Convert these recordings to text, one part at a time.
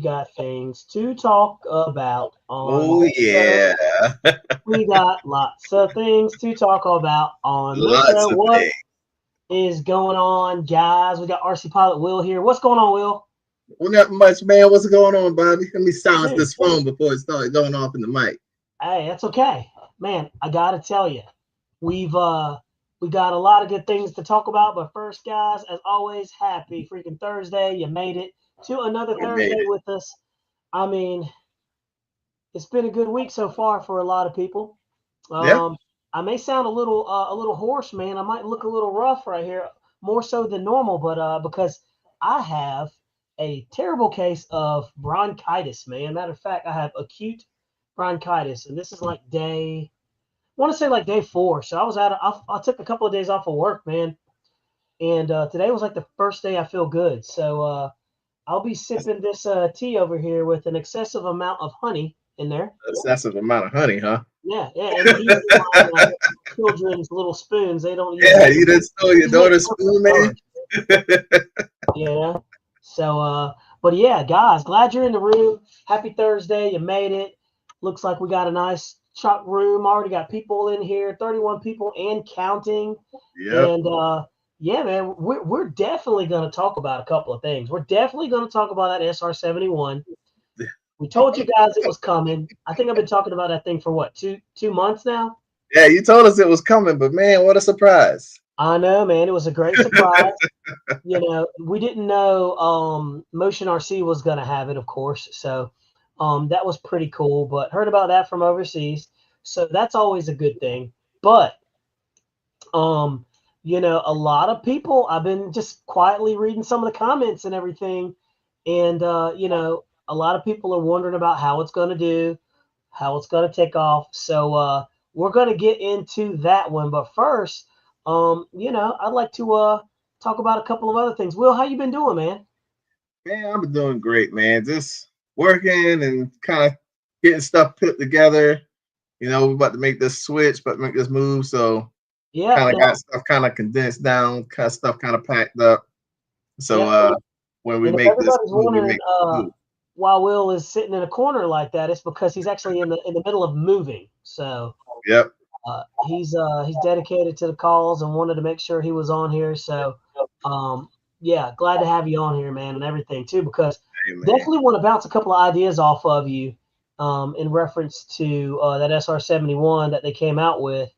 got things to talk about on Oh the show. yeah, We got lots of things to talk about on the lots show. of What things. is going on, guys? We got RC Pilot Will here. What's going on, Will? Well, not much, man. What's going on, Bobby? Let me silence Dude, this phone before it started going off in the mic. hey, that's okay. Man, I gotta tell you, we've we got a lot of good things to talk about. But first, guys, as always, happy freaking Thursday. You made it to another We made Thursday it. with us. I mean, it's been a good week so far for a lot of people. Yeah. Um, I may sound a little hoarse, man. I might look a little rough right here, more so than normal, but because I have a terrible case of bronchitis, man. Matter of fact, I have acute bronchitis, and this is like day, I want to say like day 4. So I was I took a couple of days off of work, man, and today was like the first day I feel good. So I'll be sipping this tea over here with an excessive amount of honey in there. Excessive amount of honey, huh? Yeah, and these are my children's little spoons. They don't use Yeah, that. you just stole your These make daughter's perfect spoon, man. colors, you know. So, but yeah, guys, glad you're in the room. Happy Thursday, you made it. Looks like we got a nice shop room. Already got people in here, 31 people and counting. Yep. And yeah, man, we're definitely going to talk about a couple of things. We're definitely going to talk about that SR-71. We told you guys it was coming. I think I've been talking about that thing for what, two months now. Yeah, you told us it was coming, but man, what a surprise! I know, man. It was a great surprise. We didn't know Motion RC was going to have it, of course. So that was pretty cool. But heard about that from overseas. So that's always a good thing. But um, a lot of people. I've been just quietly reading some of the comments and everything, and a lot of people are wondering about how it's going to do, how it's going to take off. So we're going to get into that one. But first, I'd like to talk about a couple of other things. Will, how you been doing, man? Man, I'm doing great, man. Just working and kind of getting stuff put together. We're about to make this switch, but make this move. So Yeah, kind of got no, stuff kind of condensed down, kind of stuff kind of packed up. So yeah. when we And if make this everybody's move, we wondering make the move. why Will is sitting in a corner like that, it's because he's actually in the middle of moving. So Yep. he's dedicated to the calls and wanted to make sure he was on here. So yeah, glad to have you on here, man, and everything too, because Hey, man. definitely want to bounce a couple of ideas off of you in reference to that SR-71 that they came out with.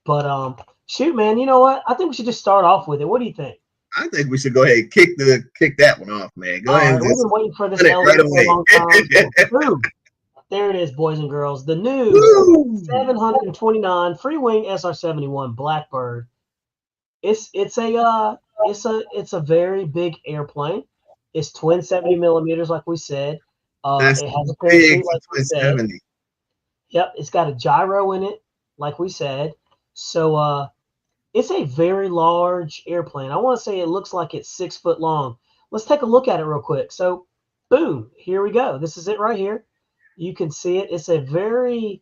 But shoot, man, you know what? I think we should just start off with it. What do you think? I think we should go ahead and kick that one off, man. Go All ahead right, and we've just been waiting for this put it right element for a away. long time. So, boom, there it is, boys and girls. The new Woo! 729 free wing SR-71 Blackbird. It's a very big airplane. It's twin 70 millimeters, like we said. That's It has a big parachute, for like we said. 270. Yep, it's got a gyro in it, like we said. So it's a very large airplane. I want to say it looks like it's 6 foot long. Let's take a look at it real quick. So, boom, here we go. This is it right here. You can see it. It's a very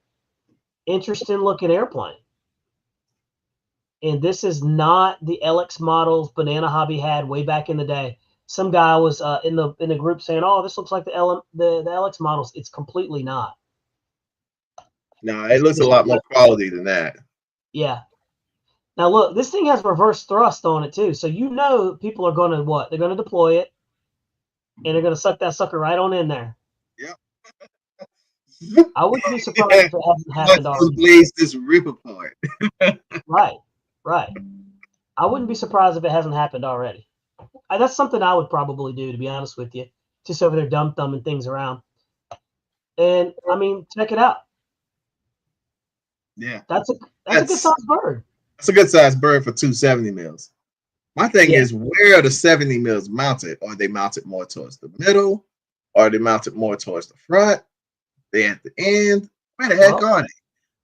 interesting looking airplane. And this is not the LX models Banana Hobby had way back in the day. Some guy was in the group saying, "Oh, this looks like the LX models." It's completely not. No, it It's, looks a lot more quality than that. yeah. Now look, this thing has reverse thrust on it too, so people are going to what? They're going to deploy it, and they're going to suck that sucker right on in there. Yep. I wouldn't be surprised if it hasn't Watch happened those already. blades just rip apart. Right, right. I wouldn't be surprised if it hasn't happened already. That's something I would probably do, to be honest with you. Just over there dumb thumbing things around. And I mean, check it out. Yeah, That's a good that's sized bird. that's a good sized bird for 270 mils. My thing Yeah. is, where are the 70 mils mounted? Are they mounted more towards the middle? Are they mounted more towards the front? They at the end? Where the heck Well, are they?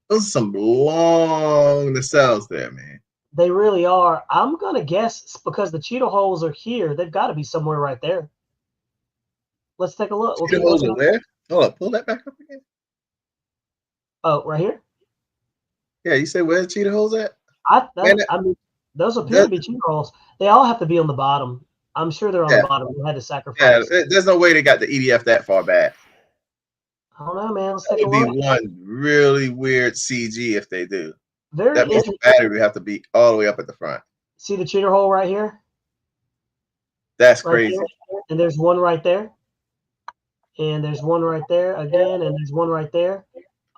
Those are some long nacelles there, man. they really are. I'm gonna guess because the cheetah holes are here, they've got to be somewhere right there. Let's take a look. We'll Cheetah keep holes looking are at. where? Hold up, pull that back up again. Oh, right here. Yeah, you said where the cheetah holes at? I Man, that I mean, those appear to that, be cheetah holes. They all have to be on the bottom. I'm sure they're on the Yeah, bottom. They had to yeah. sacrifice. There's no way they got the EDF that far back. I don't know, man. Let's That take a would be look. one really weird CG if they do. Very That means the interesting. battery would have to be all the way up at the front. See the cheater hole right here? That's Right crazy. there. And there's one right there. And there's one right there again. And there's one right there.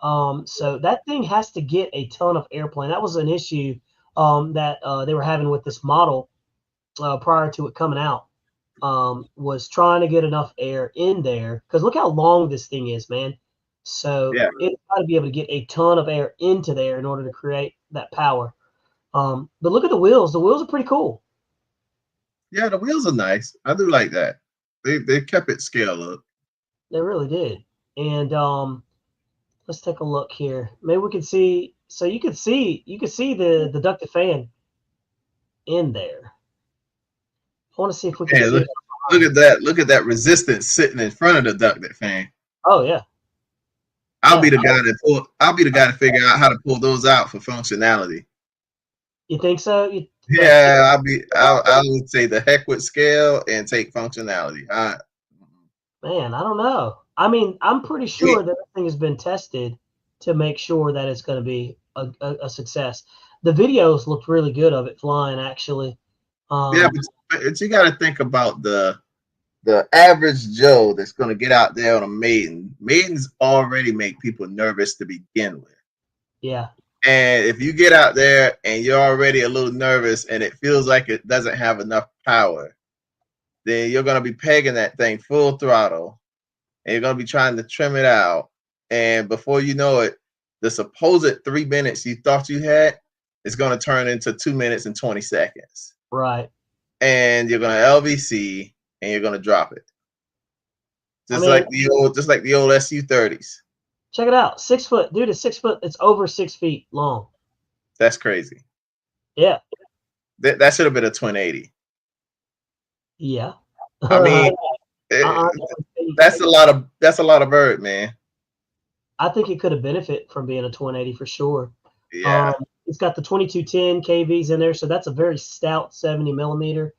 So that thing has to get a ton of airplane. That was an issue that they were having with this model prior to it coming out. Was trying to get enough air in there because look how long this thing is, man. So Yeah, it's got to be able to get a ton of air into there in order to create that power. But look at the wheels. The wheels are pretty cool. yeah. The wheels are nice. I do like that. They kept it scale up. They really did. And let's take a look here. Maybe we can see. So you could see the ducted fan in there. I want to see if we can Yeah, see look, it. look at that. Look at that resistance sitting in front of the ducted fan. Oh yeah, I'll yeah. be the guy that pull. I'll be the guy to figure out how to pull those out for functionality. You think so? Like, Yeah, I would say the heck with scale and take functionality. man, I don't know. I mean, I'm pretty sure that thing has been tested to make sure that it's going to be a success. The videos looked really good of it flying, actually. Yeah, but you got to think about the average Joe that's going to get out there on a maiden. Maidens already make people nervous to begin with. Yeah, And if you get out there and you're already a little nervous and it feels like it doesn't have enough power, then you're going to be pegging that thing full throttle and you're going to be trying to trim it out. And before you know it, the supposed 3 minutes you thought you had is going to turn into 2 minutes and 20 seconds. right. And you're going to LVC and you're going to drop it. Just like the old SU-30s. Check it out. 6 foot, dude. It's 6 foot. It's over 6 feet long. That's crazy. Yeah, That should have been a twin 80. yeah. I mean, that's a lot of bird, man. I think it could have benefited from being a 180 for sure. Yeah. It's got the 2210 kVs in there, so that's a very stout 70 millimeter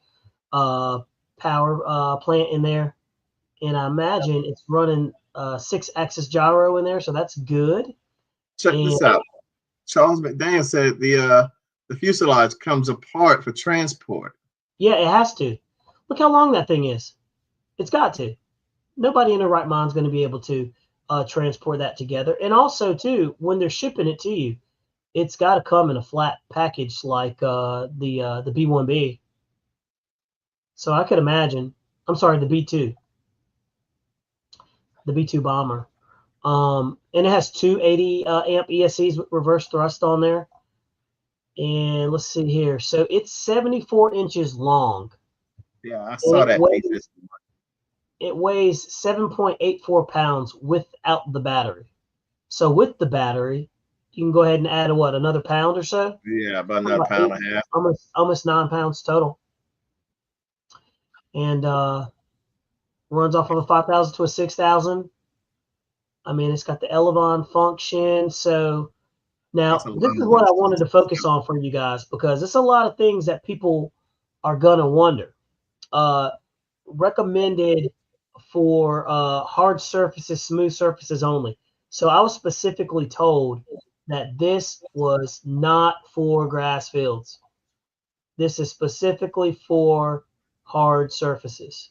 power plant in there. And I imagine it's running 6-axis gyro in there, so that's good. Check this out. Charles McDaniel said the fuselage comes apart for transport. Yeah, it has to. Look how long that thing is. It's got to. Nobody in their right mind is going to be able to transport that together. And also, too, when they're shipping it to you, it's got to come in a flat package like the B-1B. So I could imagine. I'm sorry, the B-2. The B-2 bomber. And it has two 80 amp ESCs with reverse thrust on there. And let's see here. So it's 74 inches long. Yeah, I saw that. It weighs 7.84 pounds without the battery. So with the battery, you can go ahead and add another pound or so? Yeah, about another pound and a half. Almost 9 pounds total. And runs off of a 5,000 to a 6,000. I mean, it's got the Elevon function. So now this is what I wanted to focus on for you guys because it's a lot of things that people are gonna wonder. Recommended for hard surfaces, smooth surfaces only. So I was specifically told that this was not for grass fields. This is specifically for hard surfaces.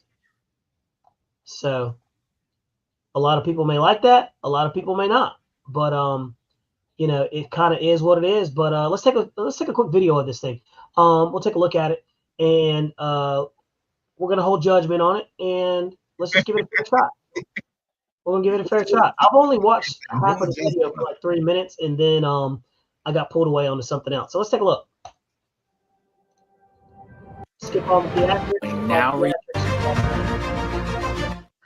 So a lot of people may like that. A lot of people may not. But it kind of is what it is. But let's take a quick video of this thing. We'll take a look at it, and we're gonna hold judgment on it, and let's just give it a fair shot. We're gonna give it a fair shot. I've only watched half of the video for like 3 minutes, and then I got pulled away onto something else. So let's take a look. Skip all the theatrics. Now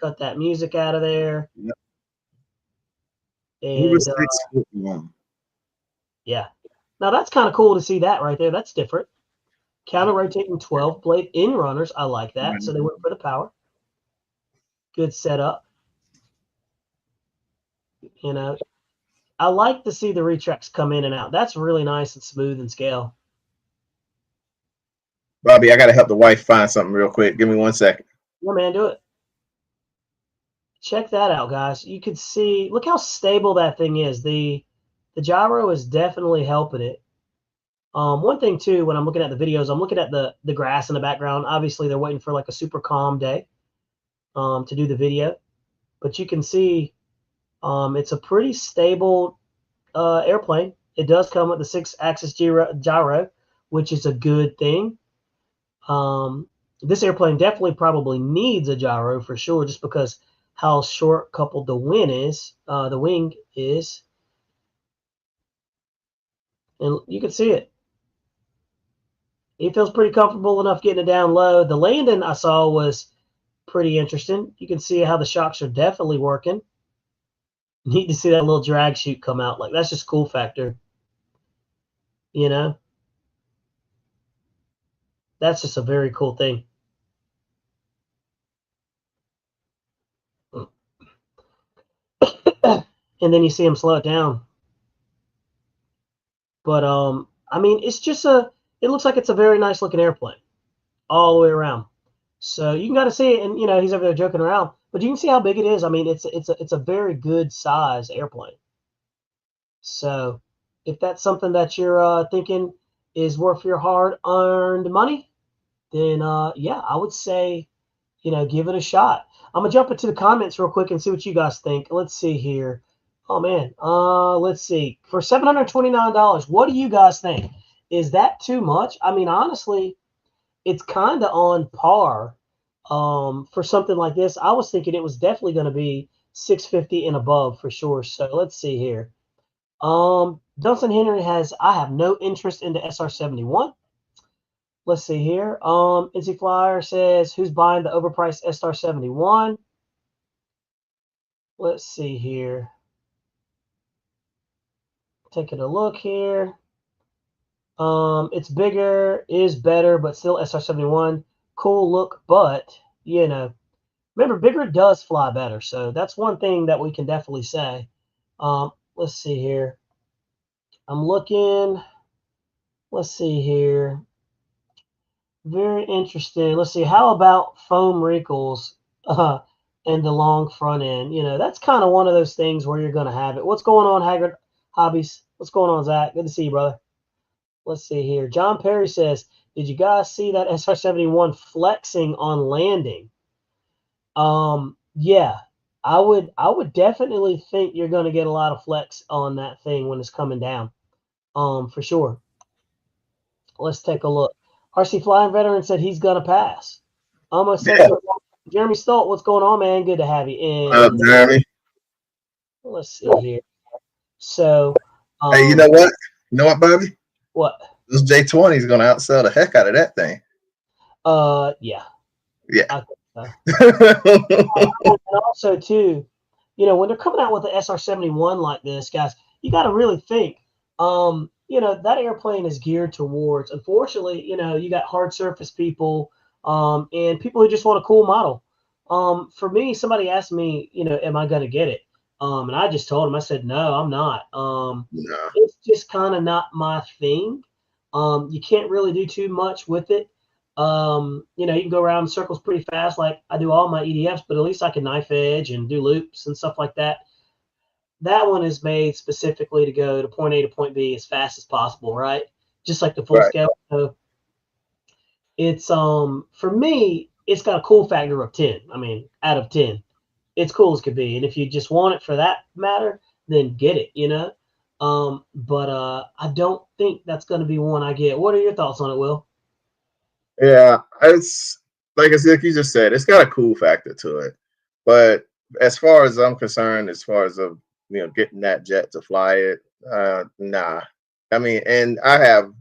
Cut that music out of there. Yep. And yeah. Now that's kind of cool to see that right there. That's different. Counter rotating 12 blade in runners. I like that. So they went for the power. Good setup. I like to see the retracts come in and out. That's really nice and smooth and scale. Bobby, I gotta help the wife find something real quick. Give me 1 second. Yeah, man, do it. Check that out, guys. You can see, look how stable that thing is. The gyro is definitely helping it. One thing too, when I'm looking at the videos, I'm looking at the grass in the background. Obviously, they're waiting for like a super calm day to do the video, but you can see it's a pretty stable airplane. It does come with the 6-axis gyro, which is a good thing. This airplane definitely probably needs a gyro for sure, just because how short coupled the wing is. And you can see it. He feels pretty comfortable enough getting it down low. The landing I saw was pretty interesting. You can see how the shocks are definitely working. Neat to see that little drag chute come out. Like, that's just cool factor. You know, that's just a very cool thing. And then you see him slow it down. But I mean, it's just it looks like it's a very nice looking airplane all the way around. So you can kind of see it, and he's over there joking around, but you can see how big it is. I mean, it's a very good size airplane. So if that's something that you're thinking is worth your hard-earned money, then yeah, I would say give it a shot. I'm gonna jump into the comments real quick and see what you guys think. Let's see here. Oh man, let's see. For $729, what do you guys think? Is that too much? I mean, honestly, it's kind of on par for something like this. I was thinking it was definitely going to be 650 and above for sure. So let's see here. Dunstan Henry has, I have no interest in the SR-71. Let's see here. NC Flyer says, who's buying the overpriced SR-71? Let's see here. Taking a look here. It's bigger, is better, but still SR-71. Cool look, but, remember, bigger does fly better. So that's one thing that we can definitely say. Let's see here. I'm looking. Let's see here. Very interesting. Let's see. How about foam wrinkles and the long front end? That's kind of one of those things where you're going to have it. What's going on, Haggard Hobbies? What's going on, Zach? Good to see you, brother. Let's see here. John Perry says, did you guys see that SR-71 flexing on landing? Yeah, I would definitely think you're going to get a lot of flex on that thing when it's coming down. For sure. Let's take a look. RC Flying Veteran said he's going to pass. Almost said so. Jeremy Stolt, what's going on, man? Good to have you in. Jeremy. Let's see here. So, hey, you know what? You know what, Bobby? What? This J20 is going to outsell the heck out of that thing. Yeah. Yeah. I think so. And also, too, when they're coming out with the SR-71 like this, guys, you got to really think. That airplane is geared towards, unfortunately, you got hard surface people and people who just want a cool model. For me, somebody asked me, am I going to get it? And I just told them, I said, no, I'm not. No. It's just kind of not my thing. You can't really do too much with it. You can go around in circles pretty fast, like I do all my EDFs, but at least I can knife edge and do loops and stuff like that. That one is made specifically to go to point A to point B as fast as possible, right? Just like the full scale. So it's for me, it's got a cool factor of 10. I mean, out of 10, it's cool as could be. And if you just want it for that matter, then get it, But I don't think that's going to be one I get. What are your thoughts on it, Will? Yeah, it's like you just said, it's got a cool factor to it. But as far as I'm concerned, as far as getting that jet to fly it, nah. I mean, and I have,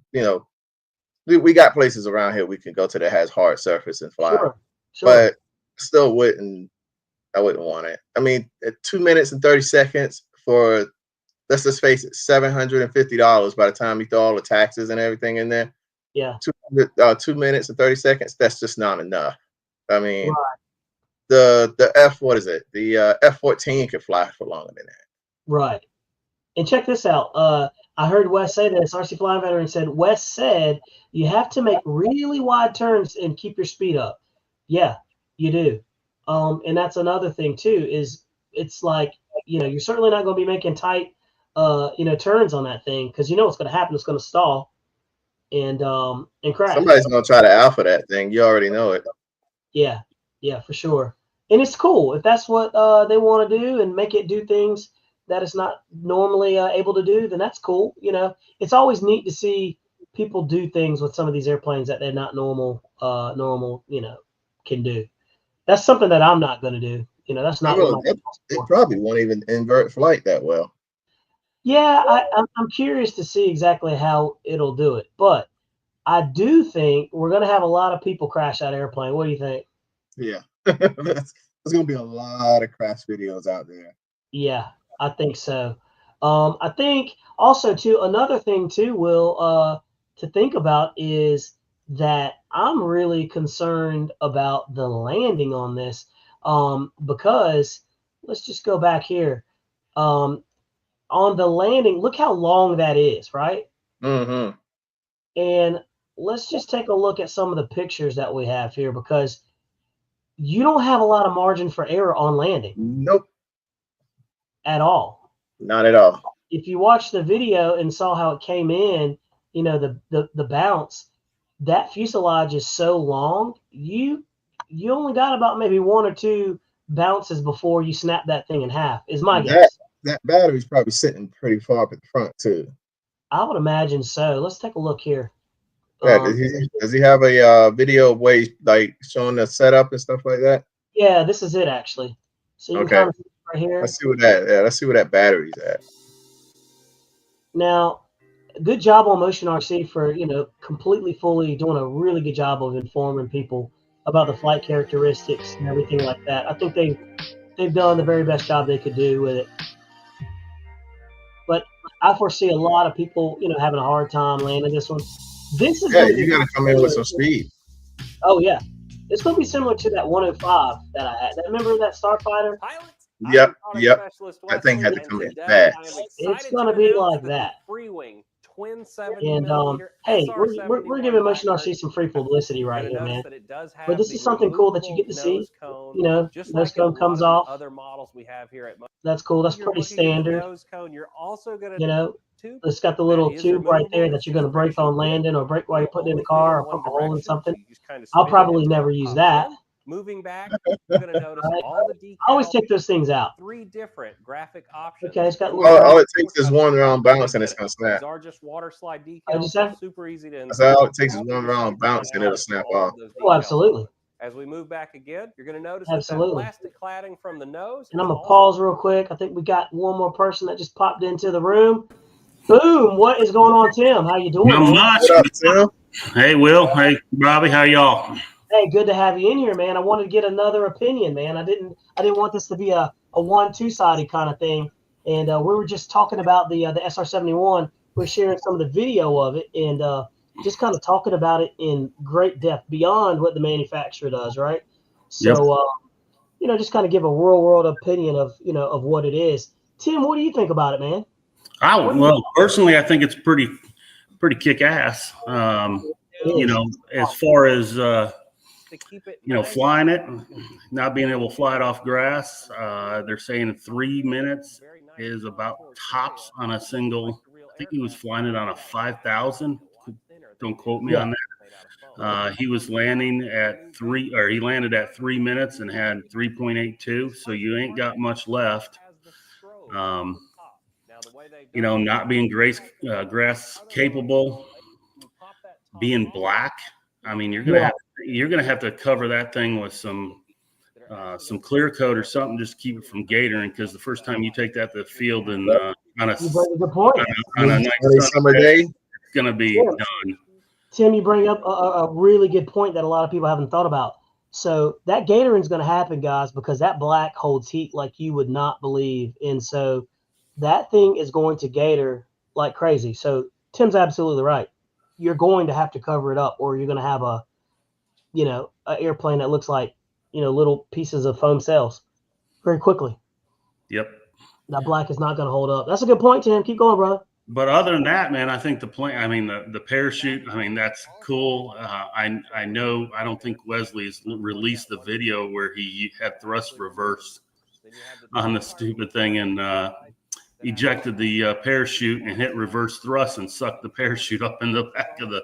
we got places around here we can go to that has hard surface and fly. Sure. But still I wouldn't want it. I mean, at 2 minutes and 30 seconds for, let's just face it, $750 by the time you throw all the taxes and everything in there. Yeah. 2 minutes and 30 seconds, that's just not enough. I mean, the what is it? The F-14 can fly for longer than that. Right. And check this out. I heard Wes say this. RC Flying Veteran said, Wes said you have to make really wide turns and keep your speed up. Yeah, you do. And that's another thing too, is it's like, you're certainly not going to be making tight, turns on that thing, because you know what's going to happen. It's going to stall and crash. Somebody's gonna try to alpha that thing. You already know it. Yeah, yeah, for sure. And it's cool if that's what they want to do and make it do things that it's not normally able to do. Then that's cool. It's always neat to see people do things with some of these airplanes that they're not normal. Can do. That's something that I'm not going to do. That's not what my It probably won't even invert flight that well. Yeah, I'm curious to see exactly how it'll do it, but I do think we're going to have a lot of people crash that airplane. What do you think? Yeah, there's gonna be a lot of crash videos out there. Yeah, I think so. I think also too, another thing too, Will, to think about is that I'm really concerned about the landing on this, because let's just go back here. On the landing, look how long that is, right? Mm-hmm. And let's just take a look at some of the pictures that we have here, because you don't have a lot of margin for error on landing Nope, at all. not at all. If you watched the video and saw how it came in, the bounce, that fuselage is so long, you only got about maybe one or two bounces before you snap that thing in half, is my guess. That battery's probably sitting pretty far up at the front too. I would imagine so. Let's take a look here. Yeah, does he have a video of way like showing the setup and stuff like that? Yeah, this is it actually. So you can kind of see right here. Let's see where that battery's at. Now, good job on Motion RC for completely fully doing a really good job of informing people about the flight characteristics and everything like that. I think they've done the very best job they could do with it. But I foresee a lot of people having a hard time landing this one. This is you got to come in with some speed. Oh yeah, it's going to be similar to that 105 that I had. Remember that Starfighter? Yep. That thing had to come in fast. It's going to be like that. And hey, we're giving Motion RC some free publicity right here, man. But this is something cool that you get to see. Nose cone comes off. Other models we have here at that's cool. That's pretty standard. It's got the little tube right there that you're going to brake on landing, or brake while you're putting in the car, or poke a hole in something. I'll probably never use that. Moving back, you're going to notice all the decals. I always take those things out. 3 different graphic options. Okay, it's got all it takes is one round bounce and it's going to snap. These are just water slide decals. Super easy to install. That's all it takes is one round bounce and it'll snap off. Oh, absolutely. As we move back again, you're going to notice that plastic cladding from the nose. And I'm going to pause real quick. I think we got one more person that just popped into the room. Boom! What is going on, Tim? How you doing? Not much. What up, Tim? Hey, Will. Hey, Robbie. How y'all? Hey, good to have you in here, man. I wanted to get another opinion, man. I didn't want this to be a 1-2-sided kind of thing. And we were just talking about the SR-71. We're sharing some of the video of it and just kind of talking about it in great depth beyond what the manufacturer does, right? So, yep. Just kind of give a real world opinion of what it is. Tim, what do you think about it, man? Well, personally, I think it's pretty kick ass. As far as flying it, not being able to fly it off grass, they're saying 3 minutes is about tops on a single. I think he was flying it on a 5,000. Don't quote me on that. He was landing at he landed at 3 minutes and had 3.82. So you ain't got much left. Not being grass capable, being black. I mean, you're gonna have to cover that thing with some clear coat or something, just to keep it from gatoring. Because the first time you take that to the field and on a nice summer day, it's gonna be done. Tim, you bring up a really good point that a lot of people haven't thought about. So that gatoring is going to happen, guys, because that black holds heat like you would not believe, and so that thing is going to gator like crazy. So Tim's absolutely right. You're going to have to cover it up, or you're going to have an airplane that looks like, little pieces of foam cells very quickly. Yep. That black is not going to hold up. That's a good point, Tim. Keep going, brother. But other than that, man, I think the plane. I mean, the parachute. I mean, that's cool. I know. I don't think Wesley has released the video where he had thrust reversed on the stupid thing and ejected the parachute and hit reverse thrust and sucked the parachute up in the back of the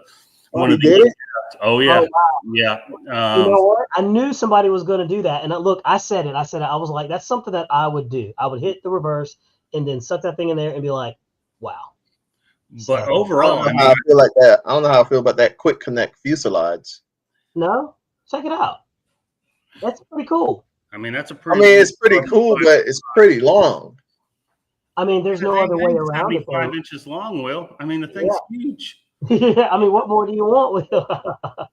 one of the. Oh yeah, oh, wow. yeah. You know what? I knew somebody was going to do that, and look, I said it. I was like, that's something that I would do. I would hit the reverse and then suck that thing in there and be like, wow. But So, overall, I don't know how I feel like that. I don't know how I feel about that quick connect fuselage. no, check it out. That's pretty cool. I mean, that's a I pretty. mean, it's pretty cool, but it's pretty long. I mean, there's no other way around it. 75 inches long, Will. I mean, the thing's huge. Yeah. I mean, what more do you want with it?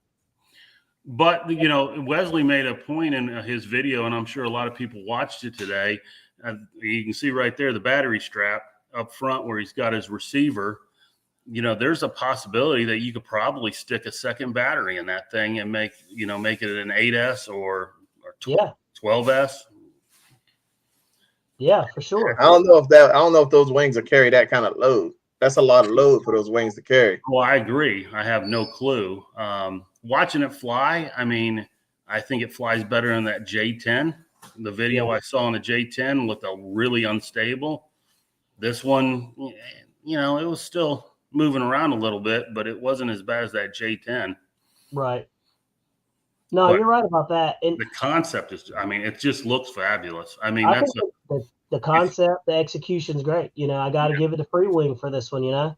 But, you know, Wesley made a point in his video, and I'm sure a lot of people watched it today. You can see right there the battery strap up front where he's got his receiver. You know, there's a possibility that you could probably stick a second battery in that thing and make it an 8S or 12S. Yeah, for sure. I don't know if those wings will carry that kind of load. That's a lot of load for those wings to carry. Well, I agree. I have no clue. Watching it fly, I mean, I think it flies better in that J10. The video I saw on the J10 looked really unstable. This one, you know, it was still moving around a little bit, but it wasn't as bad as that J10. Right. No, you're right about that. And the concept is, I mean, it just looks fabulous. I mean, I think the concept, the execution's great. You know, I got to give it to Free Wing for this one, you know.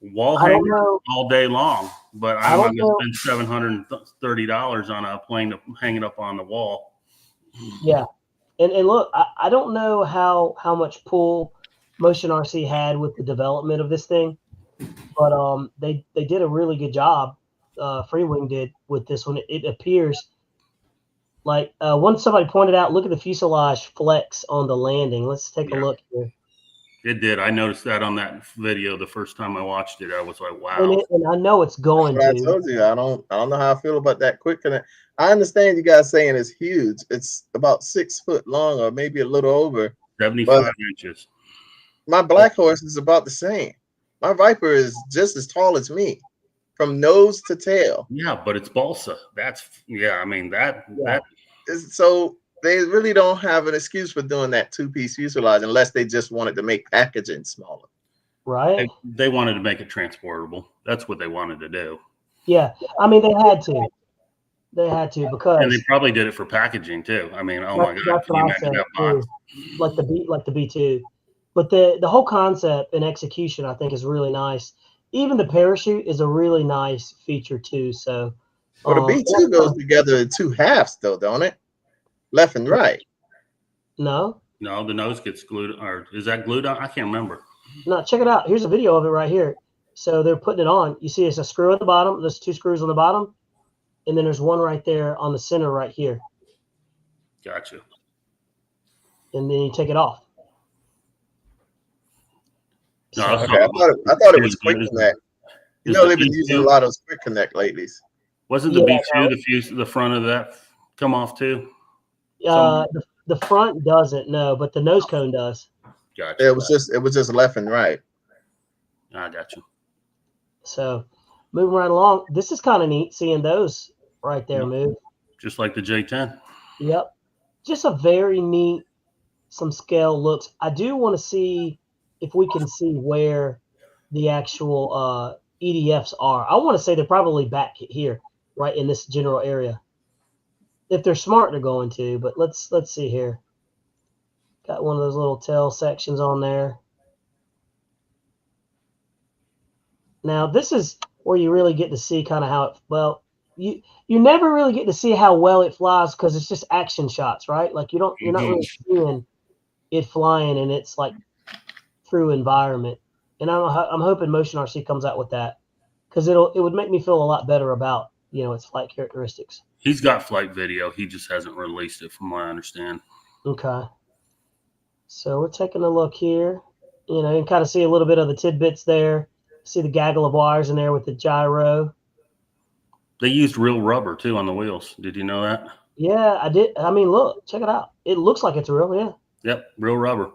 Wall hanger all day long, but I'm not going to spend $730 on a plane to hang it up on the wall. Yeah. And look, I don't know how much pull Motion RC had with the development of this thing, but they did a really good job. Free Wing did with this one. It appears like once somebody pointed out, look at the fuselage flex on the landing. Let's take a look here. It did. I noticed that on that video the first time I watched it. I was like, wow. And I know it's going to. I told you, I don't know how I feel about that quick connect. I understand you guys saying it's huge. It's about 6 foot long or maybe a little over. 75 inches. My Black Horse is about the same. My Viper is just as tall as me from nose to tail. Yeah, but it's balsa. I mean, that is so they really don't have an excuse for doing that 2-piece fuselage unless they just wanted to make packaging smaller. Right. They wanted to make it transportable. That's what they wanted to do. Yeah. I mean, they had to. They had to because. And they probably did it for packaging too. I mean, oh my God. That's what I said too. Like the B2. But the whole concept and execution, I think, is really nice. Even the parachute is a really nice feature too. So. Well, the B2 goes together in 2 halves, though, don't it? Left and right. No, the nose gets glued, or is that glued on? I can't remember. No, check it out. Here's a video of it right here. So they're putting it on. You see, it's a screw at the bottom. There's 2 screws on the bottom, and then there's one right there on the center right here. Gotcha. And then you take it off. No, okay. I thought it was quick connect. You know, they've been using a lot of quick connect lately. Wasn't the B2 the front of that come off too? The front doesn't, no, but the nose cone does. Gotcha. It was just left and right. I got you. So moving right along, this is kind of neat seeing those right there move. Just like the J10. Yep. Just a very neat, some scale looks. I do want to see if we can see where the actual EDFs are. I want to say they're probably back here, right in this general area. If they're smart, they're going to, but let's see here. Got one of those little tail sections on there. Now, this is where you really get to see kind of how it, well, you never really get to see how well it flies because it's just action shots, right? Like you're not really seeing it flying and it's like through environment. And I'm hoping Motion RC comes out with that because it would make me feel a lot better about, its flight characteristics. He's got flight video. He just hasn't released it from what I understand. Okay. So we're taking a look here. You can kind of see a little bit of the tidbits there. See the gaggle of wires in there with the gyro. They used real rubber, too, on the wheels. Did you know that? Yeah, I did. I mean, look, check it out. It looks like it's real, yeah. Yep, real rubber.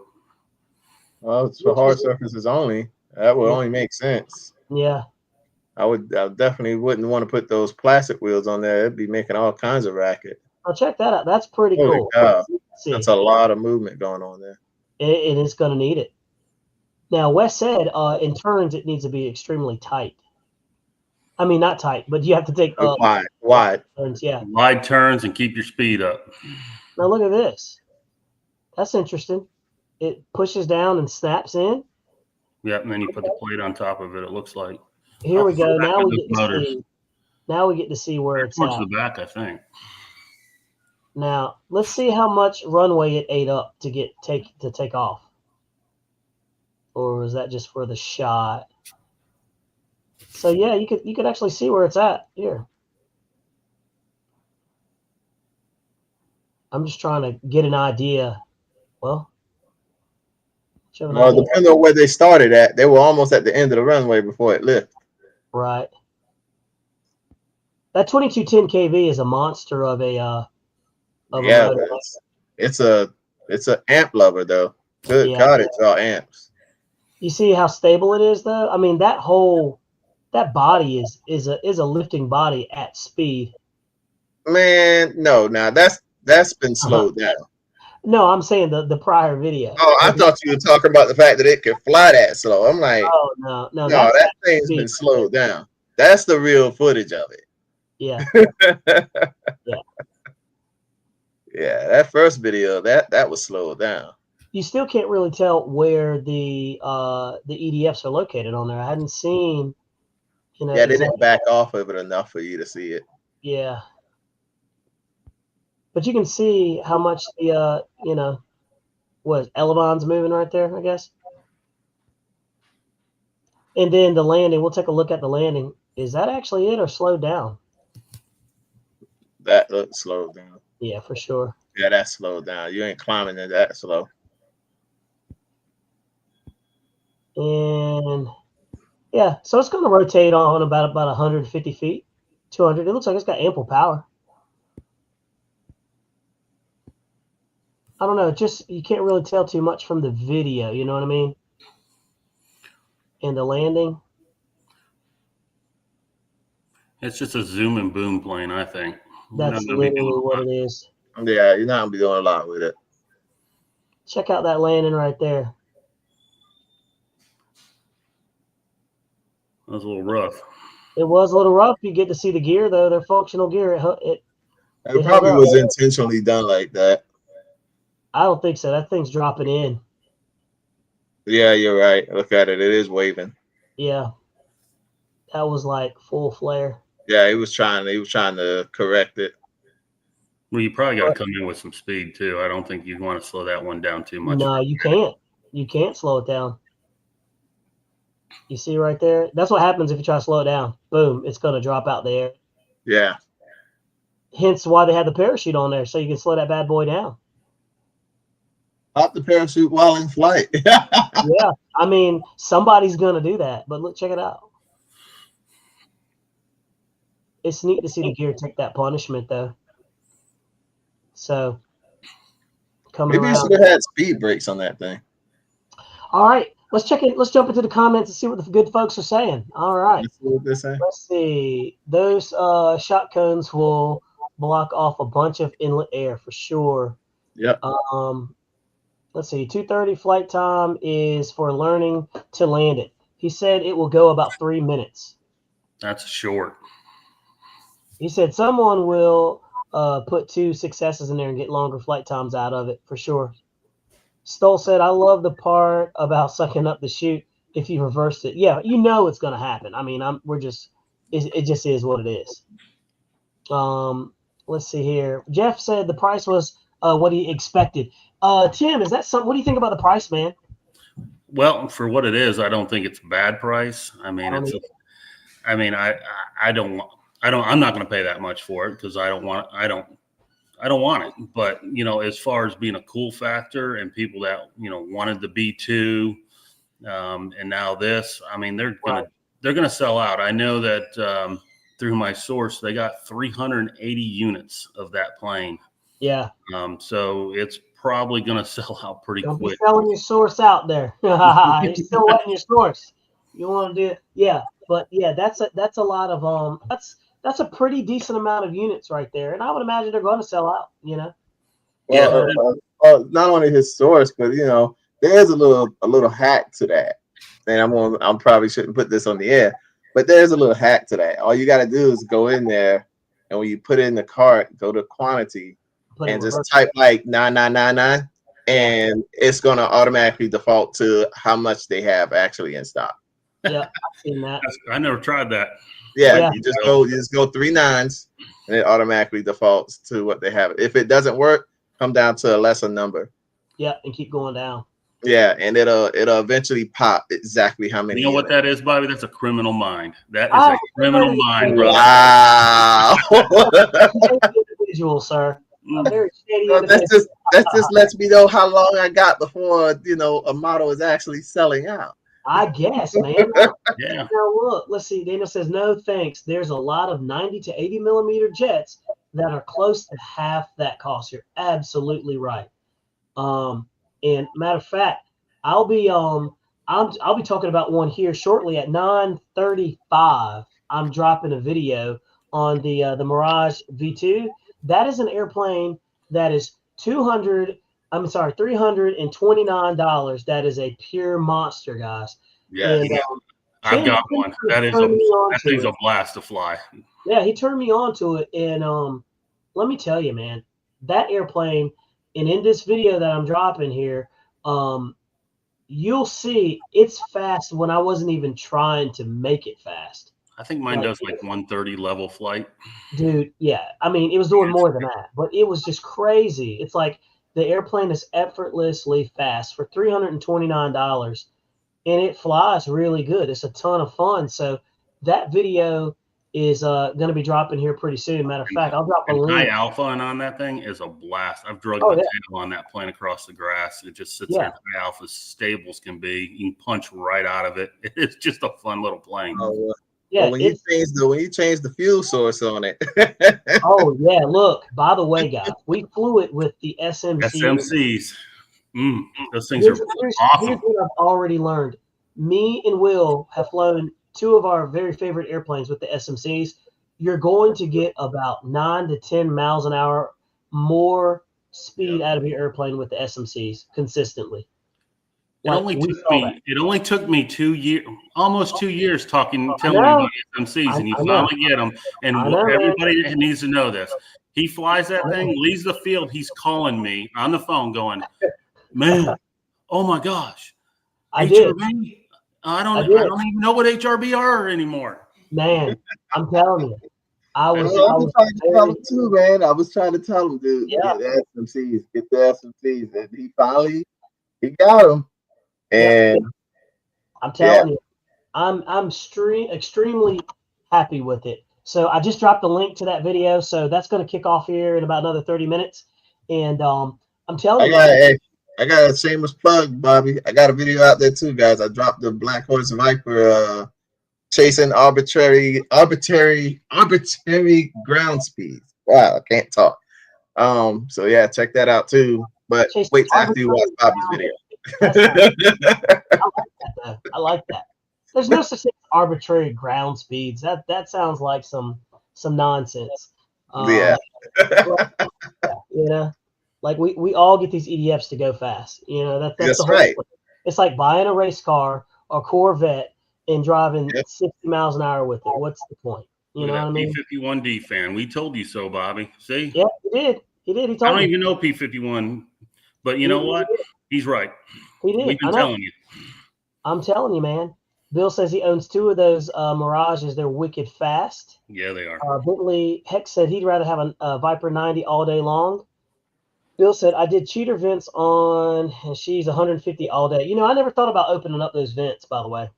Well, it's for hard surfaces only. That would only make sense. Yeah. I definitely wouldn't want to put those plastic wheels on there. It'd be making all kinds of racket. Oh, check that out. That's pretty Holy cool. cow. See, That's a lot of movement going on there. it is going to need it. Now, Wes said in turns it needs to be extremely tight. I mean, not tight, but you have to take wide turns. Yeah. Wide turns and keep your speed up. Now look at this. That's interesting. It pushes down and snaps in. Yep, and then you put the plate on top of it. It looks like. Here we go. Now we get to see. Now we get to see where it's towards at. the back, I think. Now let's see how much runway it ate up to take off. Or was that just for the shot? So yeah, you could actually see where it's at here. I'm just trying to get an idea. Well, depending on where they started at, they were almost at the end of the runway before it lifted. Right. That 2210 kV is a monster of a motor. It's a amp lover though. Good God, it's all amps. You see how stable it is though? I mean, that body is a lifting body at speed. Man, no, now that's been slowed down. No, I'm saying the prior video. Oh, I thought you were talking about the fact that it could fly that slow. I'm like, oh no, that thing's been slowed down. That's the real footage of it. Yeah. Yeah. Yeah, that first video that was slowed down. You still can't really tell where the EDFs are located on there. I hadn't seen, Yeah, they didn't back off of it enough for you to see it. Yeah. But you can see how much the elevon's moving right there, I guess. And then the landing, we'll take a look at the landing. Is that actually it or slowed down? That looks slowed down. Yeah, for sure. Yeah, that's slowed down. You ain't climbing it that slow. And yeah, so it's going to rotate on about 150 feet, 200. It looks like it's got ample power. I don't know. Just you can't really tell too much from the video. You know what I mean? And the landing. It's just a zoom and boom plane, I think. That's literally what it is. Yeah, you're not gonna be doing a lot with it. Check out that landing right there. That was a little rough. It was a little rough. You get to see the gear though. They're functional gear. It probably was intentionally done like that. I don't think so. That thing's dropping in. Yeah, you're right. Look at it. It is waving. Yeah. That was like full flare. Yeah, he was trying to correct it. Well, you probably got to come in with some speed too. I don't think you'd want to slow that one down too much. No, you can't. You can't slow it down. You see right there? That's what happens if you try to slow it down. Boom, it's going to drop out there. Yeah. Hence why they had the parachute on there, so you can slow that bad boy down. Pop the parachute while in flight. Yeah, I mean, somebody's going to do that. But look, check it out. It's neat to see the gear take that punishment, though. So, coming maybe around. you should have had speed brakes on that thing. All right, let's check it. Let's jump into the comments and see what the good folks are saying. All right. Let's see what they're saying. Let's see. Those shot cones will block off a bunch of inlet air for sure. Yep. Let's see. 2:30 flight time is for learning to land it. He said it will go about 3 minutes. That's short. He said someone will put 2 successes in there and get longer flight times out of it for sure. Stoll said, I love the part about sucking up the chute if you reversed it. Yeah, you know it's going to happen. I mean, it just is what it is. Let's see here. Jeff said the price was what he expected. Tim, is that something? What do you think about the price, man? Well, for what it is, I don't think it's a bad price. I mean, I'm not going to pay that much for it because I don't want it. But, as far as being a cool factor and people that, wanted the B2 and now this, I mean, they're going to sell out. I know that through my source, they got 380 units of that plane. Yeah. So it's probably going to sell out pretty quick. Don't be selling your source out there. You're still letting your source. You want to do, yeah, but yeah, that's a lot of that's a pretty decent amount of units right there, and I would imagine they're going to sell out. You know. Yeah. Not only his source, but there's a little hack to that. And I'm probably shouldn't put this on the air, but there's a little hack to that. All you got to do is go in there, and when you put it in the cart, go to quantity, and just type like 9999, and it's gonna automatically default to how much they have actually in stock. Yeah, I've seen that. I never tried that. Yeah, you just go 3 9s, and it automatically defaults to what they have. If it doesn't work, come down to a lesser number. Yeah, and keep going down. Yeah, and it'll eventually pop exactly how many. You know what that is, Bobby? That's a criminal mind. That is a criminal mind, bro. Wow. Individual, sir. A very shady that just lets me know how long I got before a model is actually selling out. I guess, man. Yeah. Now look, let's see. Daniel says no thanks. There's a lot of 90 to 80 millimeter jets that are close to half that cost. You're absolutely right. And matter of fact, I'll be talking about one here shortly at 9:35. I'm dropping a video on the Mirage V2. That is an airplane that is $329. That is a pure monster, guys. Yeah, and, I've got one. That thing's a blast to fly. Yeah, he turned me on to it, and let me tell you, man, that airplane. And in this video that I'm dropping here, you'll see it's fast when I wasn't even trying to make it fast. I think mine does like 130 level flight. Dude, yeah. I mean, it was doing more than that, but it was just crazy. It's like the airplane is effortlessly fast for $329, and it flies really good. It's a ton of fun. So that video is going to be dropping here pretty soon. Matter of fact, I'll drop a link. High alpha on that thing is a blast. I've drugged the tail on that plane across the grass. It just sits there. High alpha, stable as can be. You can punch right out of it. It's just a fun little plane. Oh, yeah. When you change the fuel source on it. Oh yeah, look. By the way, guys, we flew it with the SMCs. Those things are awesome. Here's what I've already learned. Me and Will have flown 2 of our very favorite airplanes with the SMCs. You're going to get about 9 to 10 miles an hour more speed out of your airplane with the SMCs consistently. It only took me 2 years, almost 2 years telling me about SMCs, and you finally get them. And everybody needs to know this. He flies that thing, leaves the field. He's calling me on the phone going, man, oh my gosh. I did. I don't even know what HRB are anymore. Man, I'm telling you. I was trying to tell him too, man. I was trying to tell him, dude, get the SMCs. And he finally got them. And I'm telling you, I'm extremely happy with it. So I just dropped a link to that video. So that's going to kick off here in about another 30 minutes. And I'm telling you. I got a shameless plug, Bobby. I got a video out there too, guys. I dropped the Black Horse Viper chasing arbitrary ground speeds. Wow, I can't talk. So yeah, check that out too. But wait till after you watch Bobby's video. I like that. There's no such thing as arbitrary ground speeds. That sounds like some nonsense. Yeah. Like we all get these EDFs to go fast. That's the whole right. point. It's like buying a race car or Corvette and driving 60 miles an hour with it. What's the point? You know what I mean? P-51D fan. We told you so, Bobby. See? Yeah, he did. He told me. I don't even know P-51, but you know what? He's right. He did. We've been telling you. I'm telling you, man. Bill says he owns 2 of those Mirages. They're wicked fast. Yeah, they are. Bentley Heck said he'd rather have a Viper 90 all day long. Bill said, I did cheater vents on, and she's 150 all day. I never thought about opening up those vents, by the way.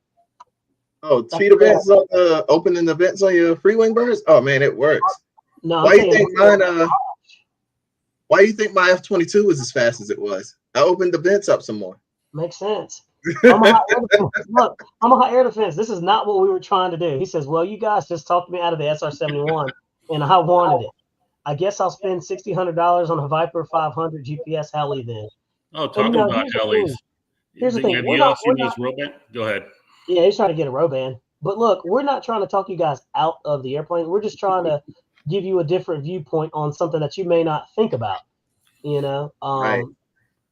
Oh, cheater vents on opening the vents on your free wing birds? Oh, man, it works. No, why do you think my F-22 was as fast as it was? I opened the vents up some more. Makes sense. I'm a hot air defense. This is not what we were trying to do. He says, well, you guys just talked me out of the SR-71, and I wanted it. I guess I'll spend $1,600 on a Viper 500 GPS heli then. Oh, talking about helis. Here's the thing. Have you all seen those robot? Go ahead. Yeah, he's trying to get a Roban. But look, we're not trying to talk you guys out of the airplane. We're just trying to give you a different viewpoint on something that you may not think about. You know, Right.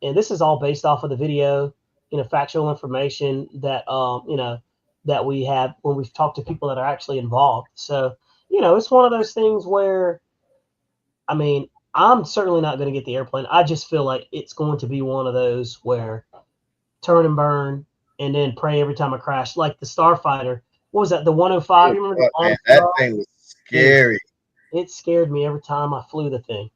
and this is all based off of the video, factual information that that we have when we've talked to people that are actually involved. So, it's one of those things where, I mean, I'm certainly not going to get the airplane. I just feel like it's going to be one of those where turn and burn and then pray every time I crash. Like the Starfighter. What was that? The 105? You remember the Man, that thing was scary. It scared me every time I flew the thing.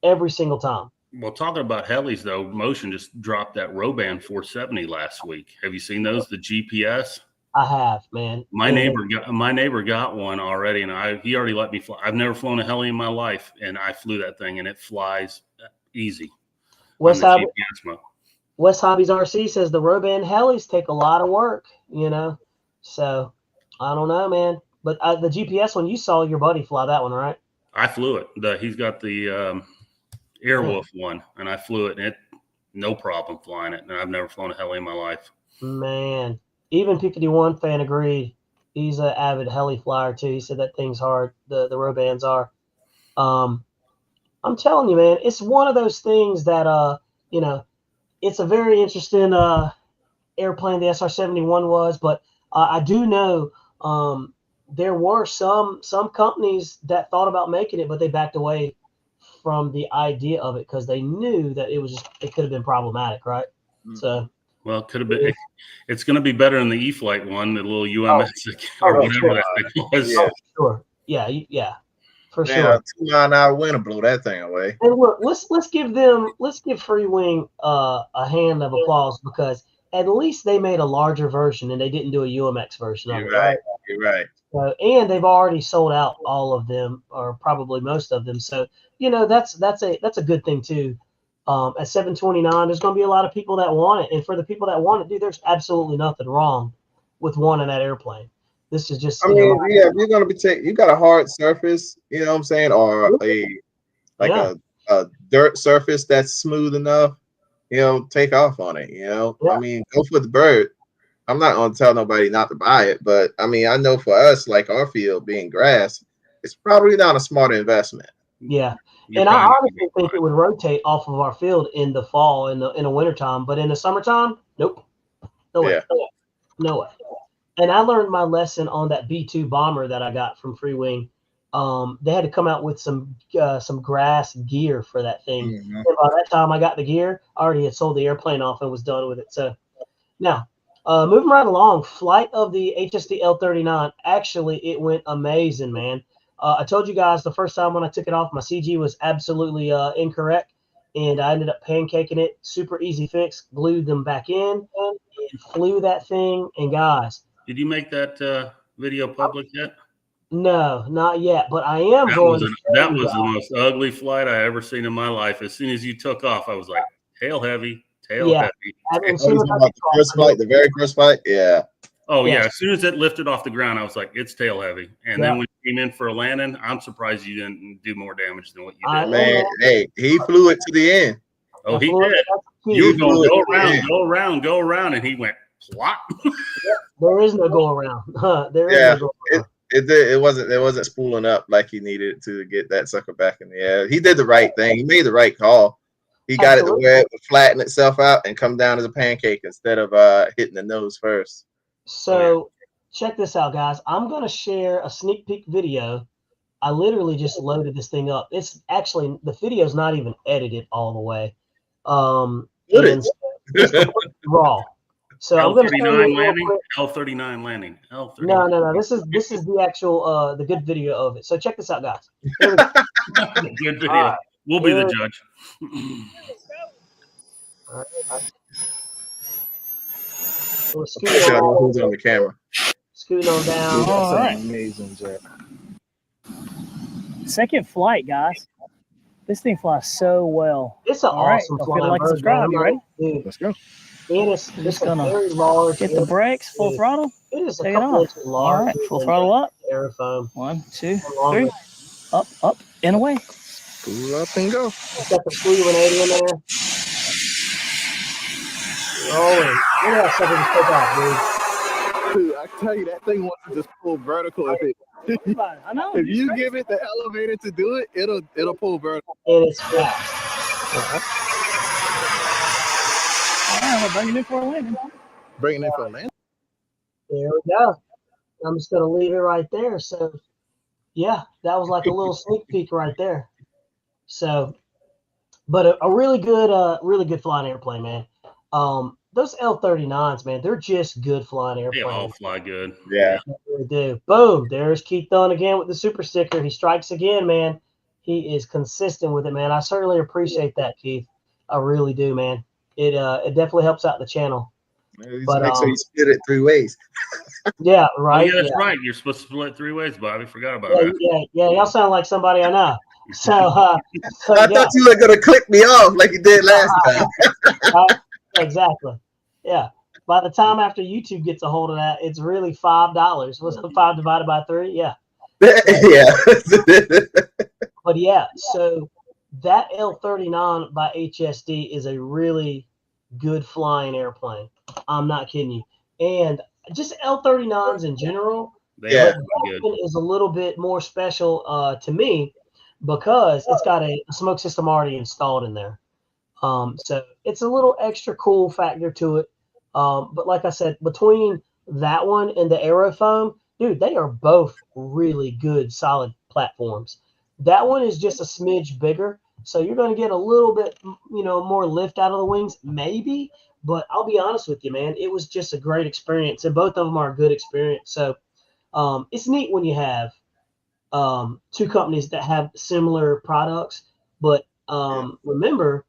Every single time. Well, talking about helis, though, Motion just dropped that Roban 470 last week. Have you seen those? The GPS? I have, man. My neighbor got one already, and he already let me fly. I've never flown a heli in my life, and I flew that thing, and it flies easy. West Hobbies RC says the Roban helis take a lot of work, So I don't know, man. But the GPS one, you saw your buddy fly that one, right? I flew it. He's got the Airwolf one, and I flew it, and no problem flying it. And I've never flown a heli in my life. Man, even P51 fan agreed. He's an avid heli flyer too. He said that thing's hard. The Robans are. I'm telling you, man, it's one of those things that it's a very interesting airplane. The SR-71 was, but I do know there were some companies that thought about making it, but they backed away from the idea of it because they knew that it could have been problematic, right? So, well, it could have been. It's going to be better than the e-flite one, the little UMS or whatever that thing was. Yeah, sure. Yeah, for sure. 2-mile-an-hour wind will blow that thing away. And look, let's give Free Wing a hand of applause because at least they made a larger version and they didn't do a UMX version of it, right? You're right. And they've already sold out all of them, or probably most of them. So that's a good thing too. At 729, there's going to be a lot of people that want it, and for the people that want it, dude, there's absolutely nothing wrong with wanting that airplane. This is just. I mean, if you're going to be you got a hard surface, you know what I'm saying, or a dirt surface that's smooth enough, take off on it. Yeah. I mean, go for the bird. I'm not going to tell nobody not to buy it, but I mean, I know for us, like our field being grass, it's probably not a smart investment. Yeah. And I honestly think it would rotate off of our field in the fall, in the wintertime, but in the summertime, nope. No way. No way. And I learned my lesson on that B-2 bomber that I got from Free Wing. They had to come out with some grass gear for that thing. Mm-hmm. And by that time I got the gear, I already had sold the airplane off and was done with it. So now, moving right along, flight of the HSD L39. Actually, it went amazing, man. I told you guys the first time when I took it off, my CG was absolutely incorrect, and I ended up pancaking it. Super easy fix. Glued them back in and flew that thing. And guys, did you make that video public yet? No, not yet. But I am going. That was the most ugly flight I ever seen in my life. As soon as you took off, I was like, tail heavy. Heavy. The very first flight, yeah. Oh yeah. As soon as it lifted off the ground, I was like, it's tail heavy. And then when you came in for a landing, I'm surprised you didn't do more damage than what you did. Man, hey, he flew it to the end. Oh, he did. You were going to go around, and he went plop. There is no go around. There is no go around. It wasn't spooling up like he needed to get that sucker back in the air. He did the right thing. He made the right call. He got it to where it would flatten itself out and come down as a pancake instead of hitting the nose first. So check this out, guys. I'm going to share a sneak peek video. I literally just loaded this thing up. It's actually, the video's not even edited all the way. It's raw. So I'm going to L39 landing. No. This is the actual the good video of it. So check this out, guys. Good video. Right. We'll be the judge. All right. Who's on the camera? Scooting on down. All right. Amazing, Jack. Second flight, guys. This thing flies so well. It's an awesome flight. Like to subscribe. You ready? Dude. Let's go. And it's very large. Hit the brakes, full throttle. It is take it off. All right, full throttle up. Aerofoam. 1, 2, 3. Up, and away. Pull up and go. Got the 380 in there. Rolling. Look at that sucker just take off, dude. I can tell you that thing wants to just pull vertical. I know. If you give it the elevator to do it, it'll pull vertical. And it's fast. We're bringing it for a landing. Bringing it for a landing. There we go. I'm just gonna leave it right there. So yeah, that was like a little sneak peek right there. So, but a really good flying airplane, man. Those L-39s, man, they're just good flying airplanes. They all fly good. Yeah. They do. Boom. There's Keith Dunn again with the super sticker. He strikes again, man. He is consistent with it, man. I certainly appreciate that, Keith. I really do, man. It definitely helps out the channel. But make sure you split it 3 ways. Yeah, right. Oh, yeah, that's right. You're supposed to split 3 ways, Bobby. Forgot about Yeah, that. yeah. Y'all sound like somebody I know. So, I thought you were gonna click me off like you did last time. Exactly. Yeah. By the time after YouTube gets a hold of that, it's really $5. Was it 5 divided by 3? Yeah. Yeah. But yeah, so that L-39 by HSD is a really good flying airplane. I'm not kidding you. And just L-39s in general, They is a little bit more special to me because it's got a smoke system already installed in there. So it's a little extra cool factor to it. But like I said, between that one and the Aerofoam, dude, they are both really good, solid platforms. That one is just a smidge bigger, so you're going to get a little bit, more lift out of the wings, maybe. But I'll be honest with you, man, it was just a great experience, and both of them are a good experience. So it's neat when you have two companies that have similar products. But remember,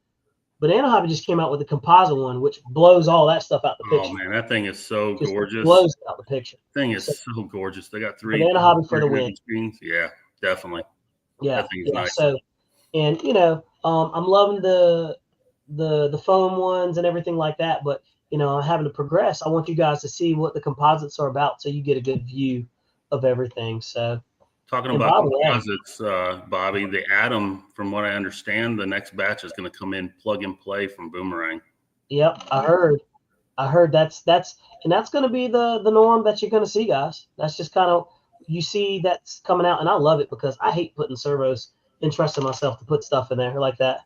Banana Hobby just came out with a composite one, which blows all that stuff out the picture. Oh man, that thing is so Just gorgeous. blows it out the picture. Thing is so gorgeous. They got 3 Banana Hobby for the win. screens. Yeah, definitely. Yeah, that thing's nice. So, and I'm loving the foam ones and everything like that. But having to progress, I want you guys to see what the composites are about, so you get a good view of everything. So. Talking about composites, Bobby, the Atom, from what I understand, the next batch is going to come in plug and play from Boomerang. Yep, I heard that's going to be the norm that you're going to see, guys. That's just kind of, you see that's coming out, and I love it because I hate putting servos and trusting myself to put stuff in there like that.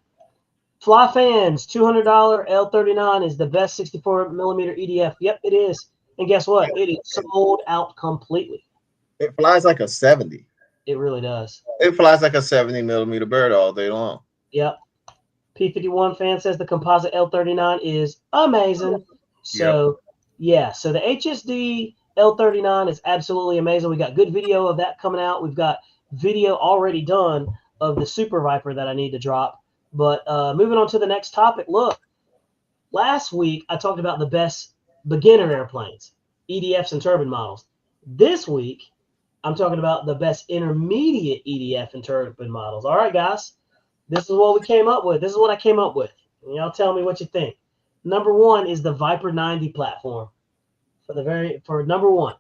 Fly Fans, $200 L-39 is the best 64 millimeter EDF. Yep, it is. And guess what? It is sold out completely. It flies like a 70. It really does. It flies like a 70 millimeter bird all day long. Yep. P51 fan says the composite L-39 is amazing. So, yeah. So the HSD L-39 is absolutely amazing. We got good video of that coming out. We've got video already done of the Super Viper that I need to drop. But moving on to the next topic. Look, last week I talked about the best beginner airplanes, EDFs and turbine models. This week, I'm talking about the best intermediate EDF and turbine models. All right, guys, this is what we came up with. This is what I came up with. And y'all tell me what you think. Number 1 is the Viper 90 platform for number 1.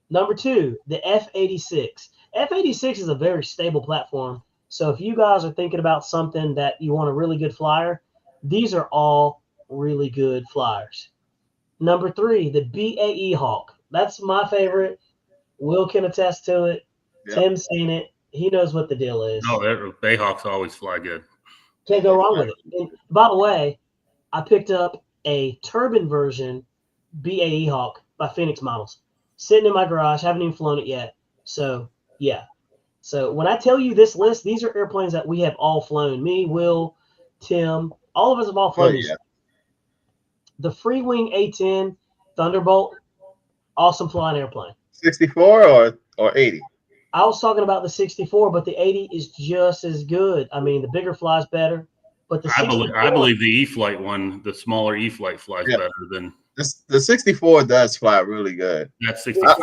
Number 2, the F86. F86 is a very stable platform. So if you guys are thinking about something that you want a really good flyer, these are all really good flyers. Number 3, the BAE Hawk. That's my favorite. Will can attest to it. Yep. Tim's seen it. He knows what the deal is. No, Bayhawks always fly good. Can't go wrong with it. And by the way, I picked up a turbine version BAE Hawk by Phoenix Models. Sitting in my garage. Haven't even flown it yet. So, yeah. So, when I tell you this list, these are airplanes that we have all flown. Me, Will, Tim, all of us have all flown. Yeah. The Freewing A10 Thunderbolt, awesome flying airplane. 64 or 80? I was talking about the 64, but the 80 is just as good. I mean, the bigger flies better, but the I believe the e-flite one, the smaller e-flite flies better than the 64 does fly really good. That 64.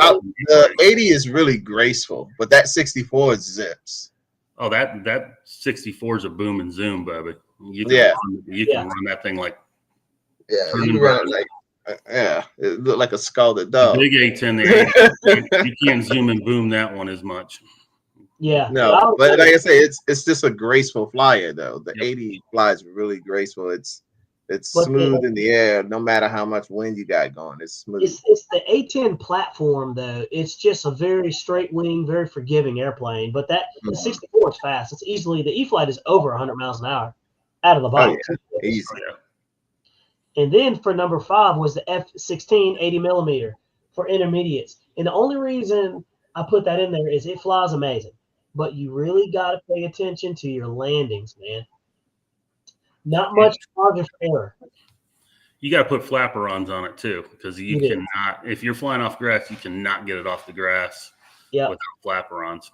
The 80 is really graceful, but that 64 zips. Oh, that 64 is a boom and zoom, baby. You can run that thing like you can run it like. Yeah, it looked like a scalded dog. The big A10, you can't zoom and boom that one as much. Yeah. No, but like I say, it's just a graceful flyer though. The 80 flies really graceful. It's It's But smooth in the air, no matter how much wind you got going. It's smooth. it's the A10 platform though. It's just a very straight wing, very forgiving airplane. But the 64 is fast. It's easily the E-flite is over 100 miles an hour out of the box. Oh yeah, easy. And then for number 5 was the F-16 80 millimeter for intermediates. And the only reason I put that in there is it flies amazing. But you really got to pay attention to your landings, man. Not much margin for error. You got to put flaperons on it too, because you cannot. If you're flying off grass, you cannot get it off the grass without flaperons.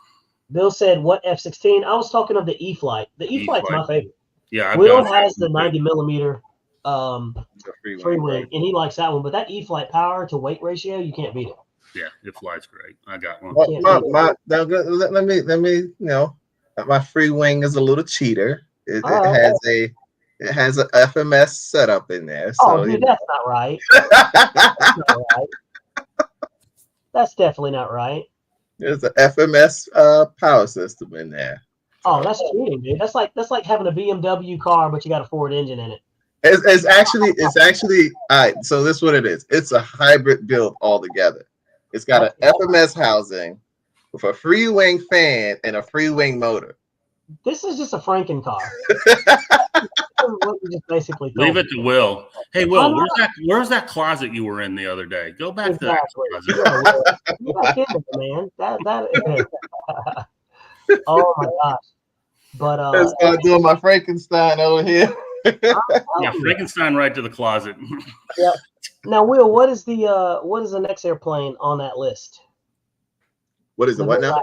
Bill said, "What F-16?" I was talking of the E-flite. The E-flite's my favorite. Yeah, Will has the 90 millimeter free wing, and he likes that one. But that E-flite power to weight ratio, you can't beat it. Yeah, it flies great. I got one. Let me my free wing is a little cheater. It has a FMS setup in there. So, dude, that's not right. That's not right. That's definitely not right. There's an FMS power system in there. Oh, that's cheating, dude. That's like having a BMW car, but you got a Ford engine in it. It's actually all right. So this is what it is. It's a hybrid build altogether. It's got an FMS housing with a free wing fan and a free wing motor. This is just a Franken car. What you just basically leave it to Will. Hey, Will, where's that closet you were in the other day? Go back to that closet. Go back in there, man. Oh my gosh. But let's start doing my Frankenstein over here. Yeah, Frankenstein right to the closet. Yeah. Now, Will, what is the next airplane on that list? What is the what now?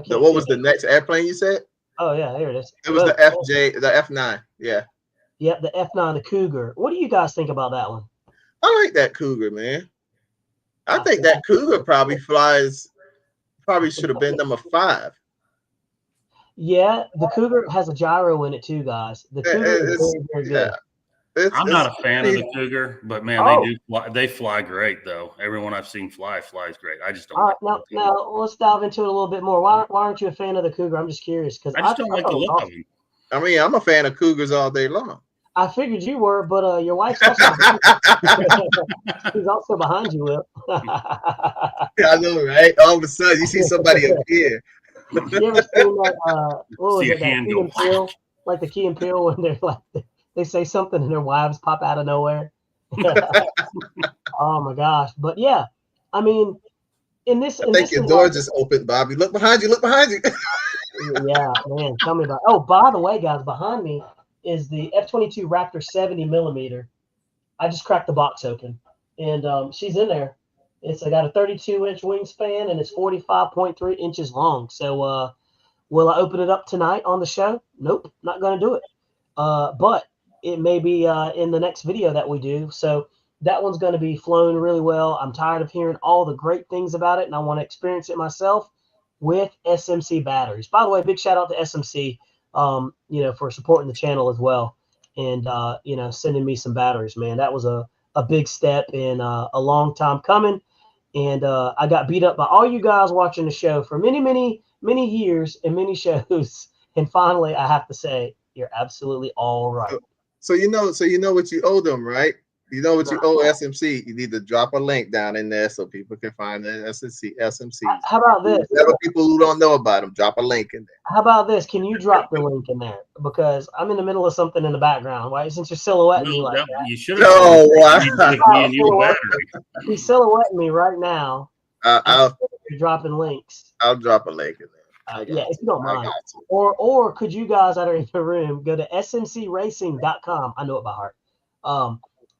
What was the next airplane you said? Oh yeah, there it is. It was the F9. Yeah. Yep, the F9, the Cougar. What do you guys think about that one? I like that Cougar, man. I think that Cougar probably should have been number 5. Yeah, the Cougar has a gyro in it too, guys. The Cougar is very, very good. Yeah. I'm not a fan of the Cougar, but man, they fly great though. Everyone I've seen flies great. I just don't. All right, now let's dive into it a little bit more. Why aren't you a fan of the Cougar? I'm just curious because I just don't like the look of them. I mean, I'm a fan of Cougars all day long. I figured you were, but your wife's also she's also behind you, Will. I know, right? All of a sudden, you see somebody up here. You ever seen that? What was it? That Key and Peele, like the Key and Peele when they're like they say something and their wives pop out of nowhere. Oh my gosh! But yeah, I mean, I think your door just opened, Bobby. Look behind you. Look behind you. Yeah, man. Tell me about. Oh, by the way, guys, behind me is the F-22 Raptor 70 millimeter. I just cracked the box open, and she's in there. It's got a 32-inch wingspan and it's 45.3 inches long. So, will I open it up tonight on the show? Nope, not going to do it. But it may be in the next video that we do. So that one's going to be flown really well. I'm tired of hearing all the great things about it, and I want to experience it myself with SMC batteries. By the way, big shout out to SMC, for supporting the channel as well, and sending me some batteries. Man, that was a big step in a long time coming, and I got beat up by all you guys watching the show for many, many, many years and many shows, and finally, I have to say, you're absolutely all right. So you know what you owe them, right? You know what you owe SMC. You need to drop a link down in there so people can find the SMC. How about this? Whatever people who don't know about them, drop a link in there. How about this? Can you drop the link in there? Because I'm in the middle of something in the background. Why? Since you're silhouetting me like that. You should have. He's silhouetting me right now. I'll dropping links. I'll drop a link in there. If you don't mind. Or could you guys that are in the room go to smcracing.com? I know it by heart.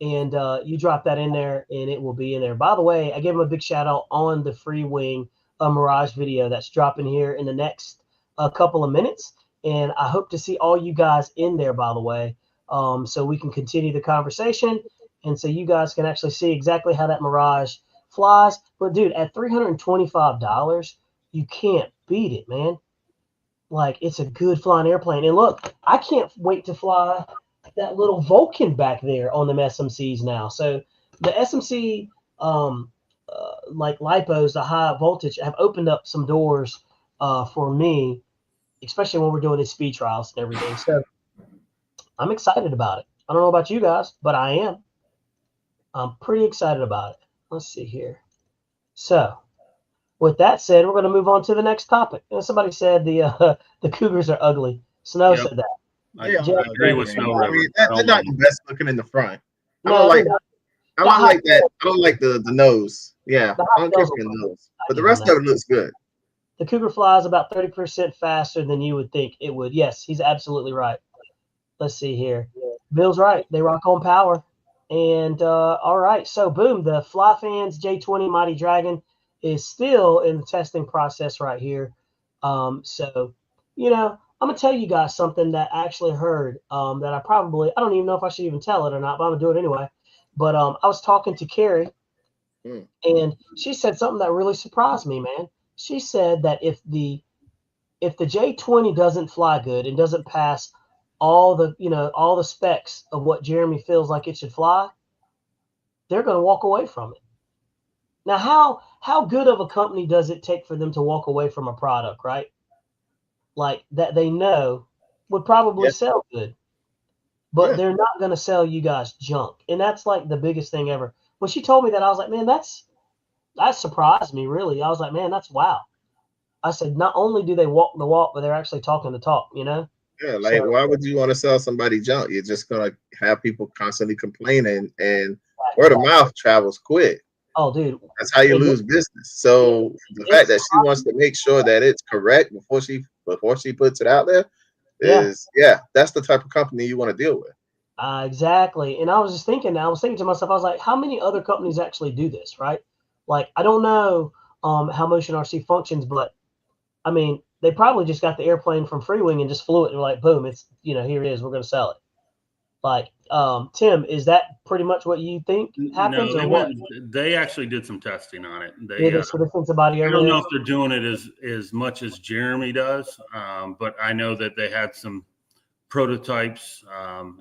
And you drop that in there and it will be in there. By the way, I gave him a big shout out on the free wing Mirage video that's dropping here in the next couple of minutes. And I hope to see all you guys in there, by the way, so we can continue the conversation. And so you guys can actually see exactly how that Mirage flies. But dude, at $325, you can't beat it, man. Like, it's a good flying airplane. And look, I can't wait to fly that little Vulcan back there on them SMCs now. So the SMC, like lipos, the high voltage, have opened up some doors for me, especially when we're doing these speed trials and everything. So I'm excited about it. I don't know about you guys, but I am. I'm pretty excited about it. Let's see here. So, with that said, we're going to move on to the next topic. And somebody said the Cougars are ugly. Snow Yep. said that. I They are agree with ugly. Snow I River. mean, I they're don't not know. the best looking in the front. I No, don't like. I The don't high like that. I don't like the nose. Yeah, The I don't high care tails for the nose, I but the give them rest that. of it looks good. The Cougar flies about 30% faster than you would think it would. Yes, he's absolutely right. Let's see here. Bill's right. They rock on power. And all right, so boom, the Fly Fans J20 Mighty Dragon is still in the testing process right here. So, I'm gonna tell you guys something that I actually heard that I don't even know if I should even tell it or not, but I'm gonna do it anyway. But I was talking to Carrie, Mm. and she said something that really surprised me, man. She said that if the J20 doesn't fly good and doesn't pass all the specs of what Jeremy feels like it should fly, they're going to walk away from it. Now, how good of a company does it take for them to walk away from a product, right? Like that they know would probably Yeah. sell good, but Yeah. they're not going to sell you guys junk. And that's like the biggest thing ever. When she told me that, I was like, man, that surprised me really. I was like, man, that's wow. I said, not only do they walk the walk, but they're actually talking the talk, Yeah, like So, why would you want to sell somebody junk? You're just gonna have people constantly complaining, and word of mouth travels quick. oh, dude, That's how you it, lose business. So the fact it's that she wants to make sure that it's correct before she puts it out there yeah, is that's the type of company you want to deal with. exactly. And I was just thinking, I was thinking to myself, I was like, how many other companies actually do this, right? Like, I don't know how Motion RC functions, but I mean, they probably just got the airplane from Freewing and just flew it and were like, boom, it's here it is, we're going to sell it. Like, Tim, is that pretty much what you think happens, No, or what? they actually did some testing on it. Yeah, they sort of sent somebody I over don't there. know if they're doing it as much as Jeremy does, but I know that they had some prototypes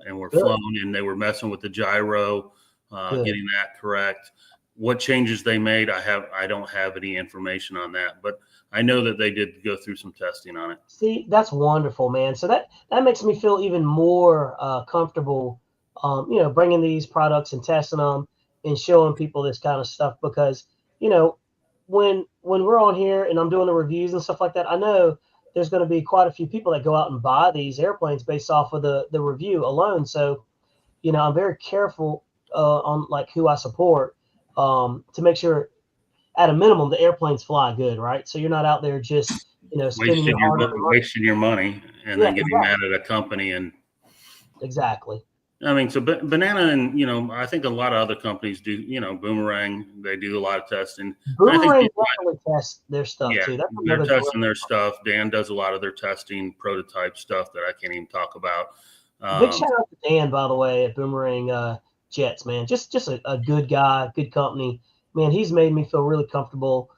and were Good. flown, and they were messing with the gyro, getting that correct. What changes they made, I don't have any information on that, but I know that they did go through some testing on it. See, that's wonderful, man. So that makes me feel even more comfortable, bringing these products and testing them and showing people this kind of stuff because, when we're on here and I'm doing the reviews and stuff like that, I know there's going to be quite a few people that go out and buy these airplanes based off of the review alone. So, I'm very careful on like who I support to make sure at a minimum the airplanes fly good, right? So you're not out there just spending your hard-earned money. Wasting your money and Yeah, then getting mad at a company. And exactly. I mean, so Banana and, I think a lot of other companies do, Boomerang, they do a lot of testing. Boomerang definitely tests their stuff too. That's they're another testing their stuff. Dan does a lot of their testing, prototype stuff that I can't even talk about. Big shout out to Dan, by the way, at Boomerang Jets, man. Just a good guy, good company. Man, he's made me feel really comfortable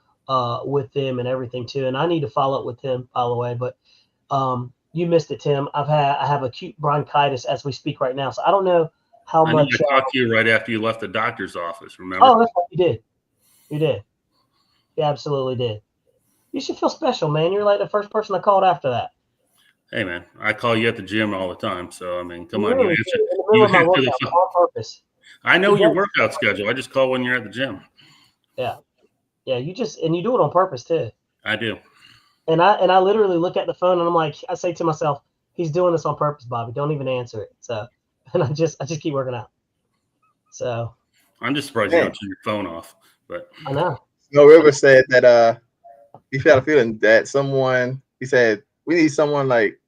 with them and everything too. And I need to follow up with him, by the way. But you missed it, Tim. I have acute bronchitis as we speak right now, so I don't know how much. I talked to you right after you left the doctor's office. Remember? Oh, that's what you did. You did. You absolutely did. You should feel special, man. You're like the first person I called after that. Hey, man, I call you at the gym all the time. So, I mean, come on. You answer on purpose. I know your workout schedule. I just call when you're at the gym. Yeah. Yeah, you do it on purpose too. I do. And I literally look at the phone and I'm like, I say to myself, he's doing this on purpose, Bobby. Don't even answer it. So, and I just keep working out. So I'm just surprised you don't turn your phone off. But I know. Snow River said that he felt a feeling that he said we need someone like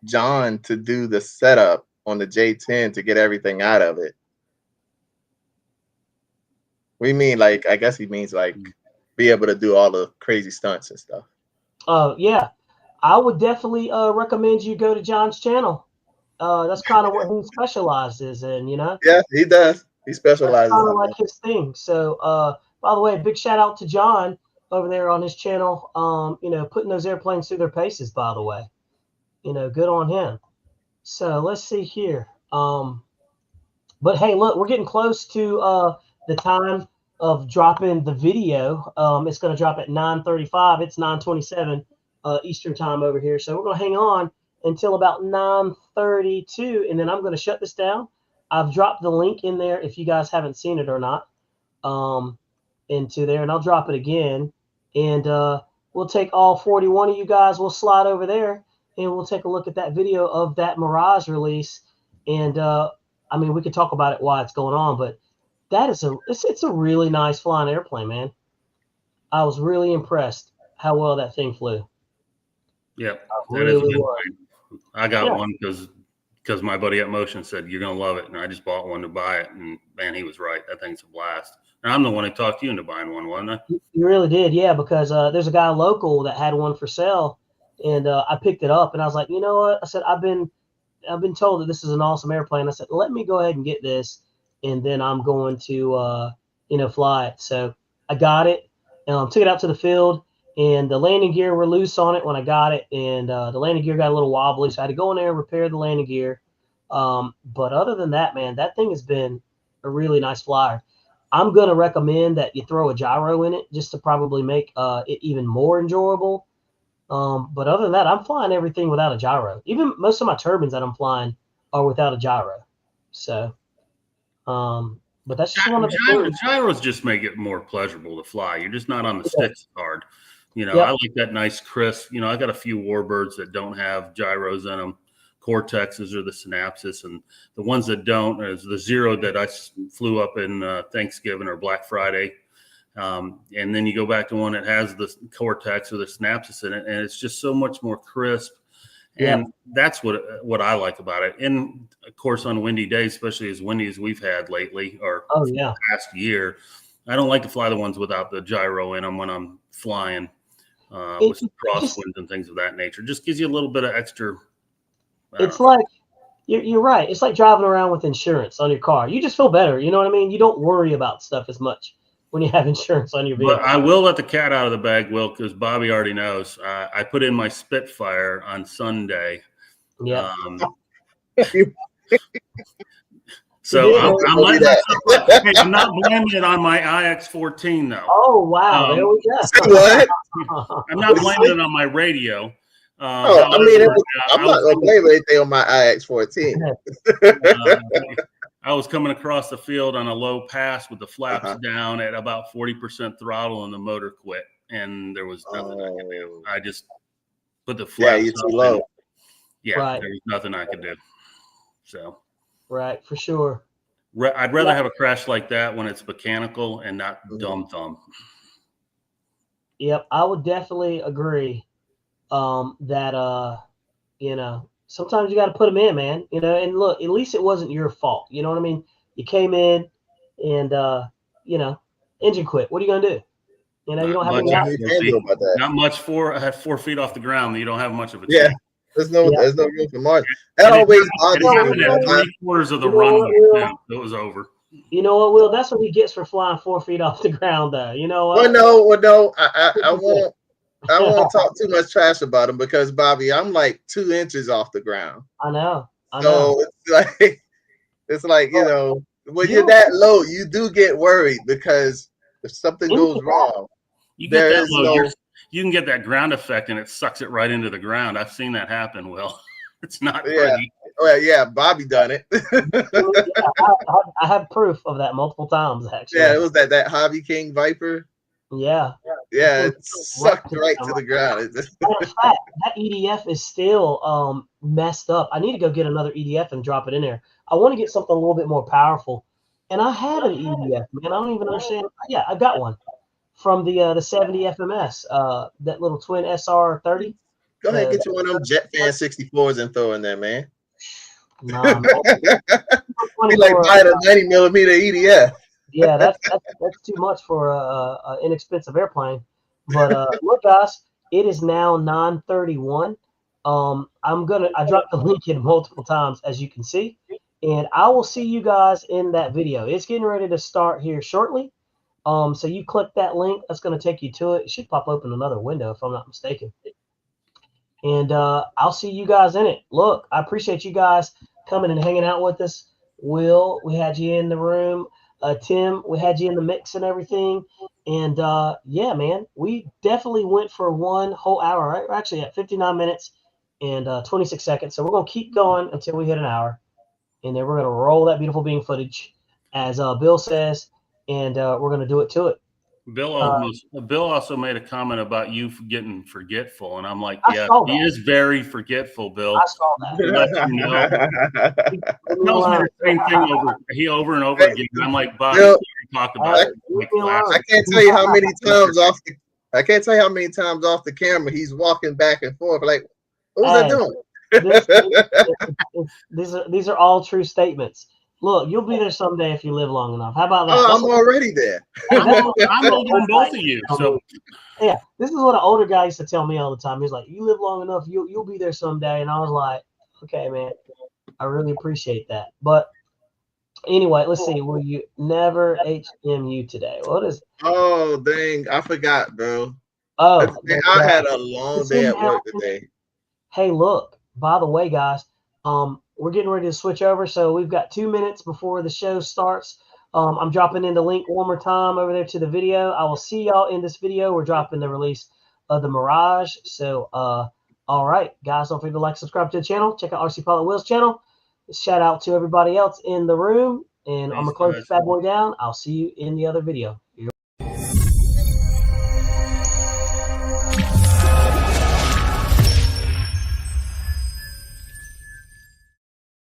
John to do the setup on the J10 to get everything out of it. We mean like I guess he means like be able to do all the crazy stunts and stuff. Oh yeah, I would definitely recommend you go to John's channel. That's kind of what he specializes in, Yeah, he does. He specializes. That's kind of like his thing. So, by the way, big shout out to John over there on his channel. Putting those airplanes through their paces. By the way, good on him. So let's see here. But hey, look, we're getting close to the time of dropping the video. It's going to drop at 9:35. It's 9:27 Eastern time over here. So we're going to hang on until about 9:32, and then I'm going to shut this down. I've dropped the link in there if you guys haven't seen it or not, into there, and I'll drop it again. And we'll take all 41 of you guys. We'll slide over there, and we'll take a look at that video of that Mirage release. And I mean, we could talk about it while it's going on, but that is it's a really nice flying airplane, man. I was really impressed how well that thing flew. Yep, that is a good plane. I got one because my buddy at Motion said you're gonna love it, and I just bought one to buy it, and man, he was right. That thing's a blast. And I'm the one who talked you into buying one, wasn't I? You really did, yeah. Because there's a guy local that had one for sale, and I picked it up, and I was like, you know what? I said I've been told that this is an awesome airplane. I said let me go ahead and get this, and then I'm going to fly it. So I got it, took it out to the field. And the landing gear were loose on it when I got it, and the landing gear got a little wobbly, so I had to go in there and repair the landing gear. But other than that, man, that thing has been a really nice flyer. I'm going to recommend that you throw a gyro in it just to probably make it even more enjoyable. But other than that, I'm flying everything without a gyro. Even most of my turbines that I'm flying are without a gyro. So, but that's just one of the things. Gyros just make it more pleasurable to fly. You're just not on the sticks hard. I like that nice crisp. I got a few Warbirds that don't have gyros in them. Cortexes or the Synapsis, and the ones that don't is the Zero that I flew up in Thanksgiving or Black Friday. And then you go back to one that has the Cortex or the Synapsis in it, and it's just so much more crisp. And that's what I like about it. And of course, on windy days, especially as windy as we've had lately or the past year, I don't like to fly the ones without the gyro in them when I'm flying. With some crosswinds and things of that nature. Just gives you a little bit of extra. It's like, you're right. It's like driving around with insurance on your car. You just feel better. You know what I mean? You don't worry about stuff as much when you have insurance on your vehicle. But I will let the cat out of the bag, Will, because Bobby already knows. I put in my Spitfire on Sunday. Yeah. So I'm not blaming it on my IX-14 though. Oh wow, there we go. What? I'm not blaming it on my radio. I'm not gonna blame anything on my IX-14. I was coming across the field on a low pass with the flaps down at about 40% throttle, and the motor quit, and there was nothing I could do. I just put the flaps you're too low. There was nothing I could do. So. Right, for sure. I'd rather have a crash like that when it's mechanical and not dumb thumb. Yep, I would definitely agree that sometimes you got to put them in, man. And look, at least it wasn't your fault. You know what I mean? You came in and engine quit. What are you gonna do? You don't have not much at 4 feet off the ground. You don't have much of a chance. There's no room for margin. That always bothers me. 3/4 of the runway, it was over. You know what, Will? That's what he gets for flying 4 feet off the ground, though. You know what? Well, no. I won't talk too much trash about him because Bobby, I'm like 2 inches off the ground. I know. So it's like when you're that low, you do get worried because if something goes wrong, you can get that ground effect and it sucks it right into the ground. I've seen that happen, Will. It's not pretty. Well, yeah, Bobby done it. I have proof of that multiple times, actually. Yeah, it was that Hobby King Viper. Yeah. Yeah, it sucked right to the ground. Matter of fact, that EDF is still messed up. I need to go get another EDF and drop it in there. I want to get something a little bit more powerful. And I had an EDF, man. I don't even understand. Yeah, I got one. From the 70 FMS, that little twin SR30. Go ahead, get you one of them Jet Fan 64s and throw in there, man. Nah, man. Be like buying a 90 millimeter EDF. Yeah, that's too much for an inexpensive airplane. But look, guys, it is now 9:31. I dropped the link in multiple times, as you can see, and I will see you guys in that video. It's getting ready to start here shortly. So you click that link, that's going to take you to it. It should pop open another window if I'm not mistaken. And I'll see you guys in it. Look, I appreciate you guys coming and hanging out with us. Will, we had you in the room. Tim, we had you in the mix and everything. And yeah, man, we definitely went for 1 whole hour, right? We're actually at 59 minutes and 26 seconds. So we're going to keep going until we hit an hour. And then we're going to roll that beautiful being footage, as Bill says, and we're going to do it to it. Bill also made a comment about you getting forgetful, and I'm like, yeah, he is very forgetful, Bill. I saw that. He tells me the same thing over and over again. I'm like, Bob, Bill, talk about it. I can't tell you how many times off the camera he's walking back and forth. Like, what was I doing? These are all true statements. Look, you'll be there someday if you live long enough. How about that? Oh, I'm already there. I'm older than both of you. So yeah, this is what an older guy used to tell me all the time. He's like, "You live long enough, you'll be there someday." And I was like, "Okay, man, I really appreciate that." But anyway, let's see. Will you never HMU today? What is? Oh, dang! I forgot, bro. Oh, I had a long day at work today. Hey, look. By the way, guys, we're getting ready to switch over, so we've got 2 minutes before the show starts. I'm dropping in the link one more time over there to the video. I will see y'all in this video. We're dropping the release of the Mirage. So, all right, guys, don't forget to like, subscribe to the channel. Check out RC Pilot Will's channel. Shout out to everybody else in the room. And I'm going to close this bad boy down. I'll see you in the other video.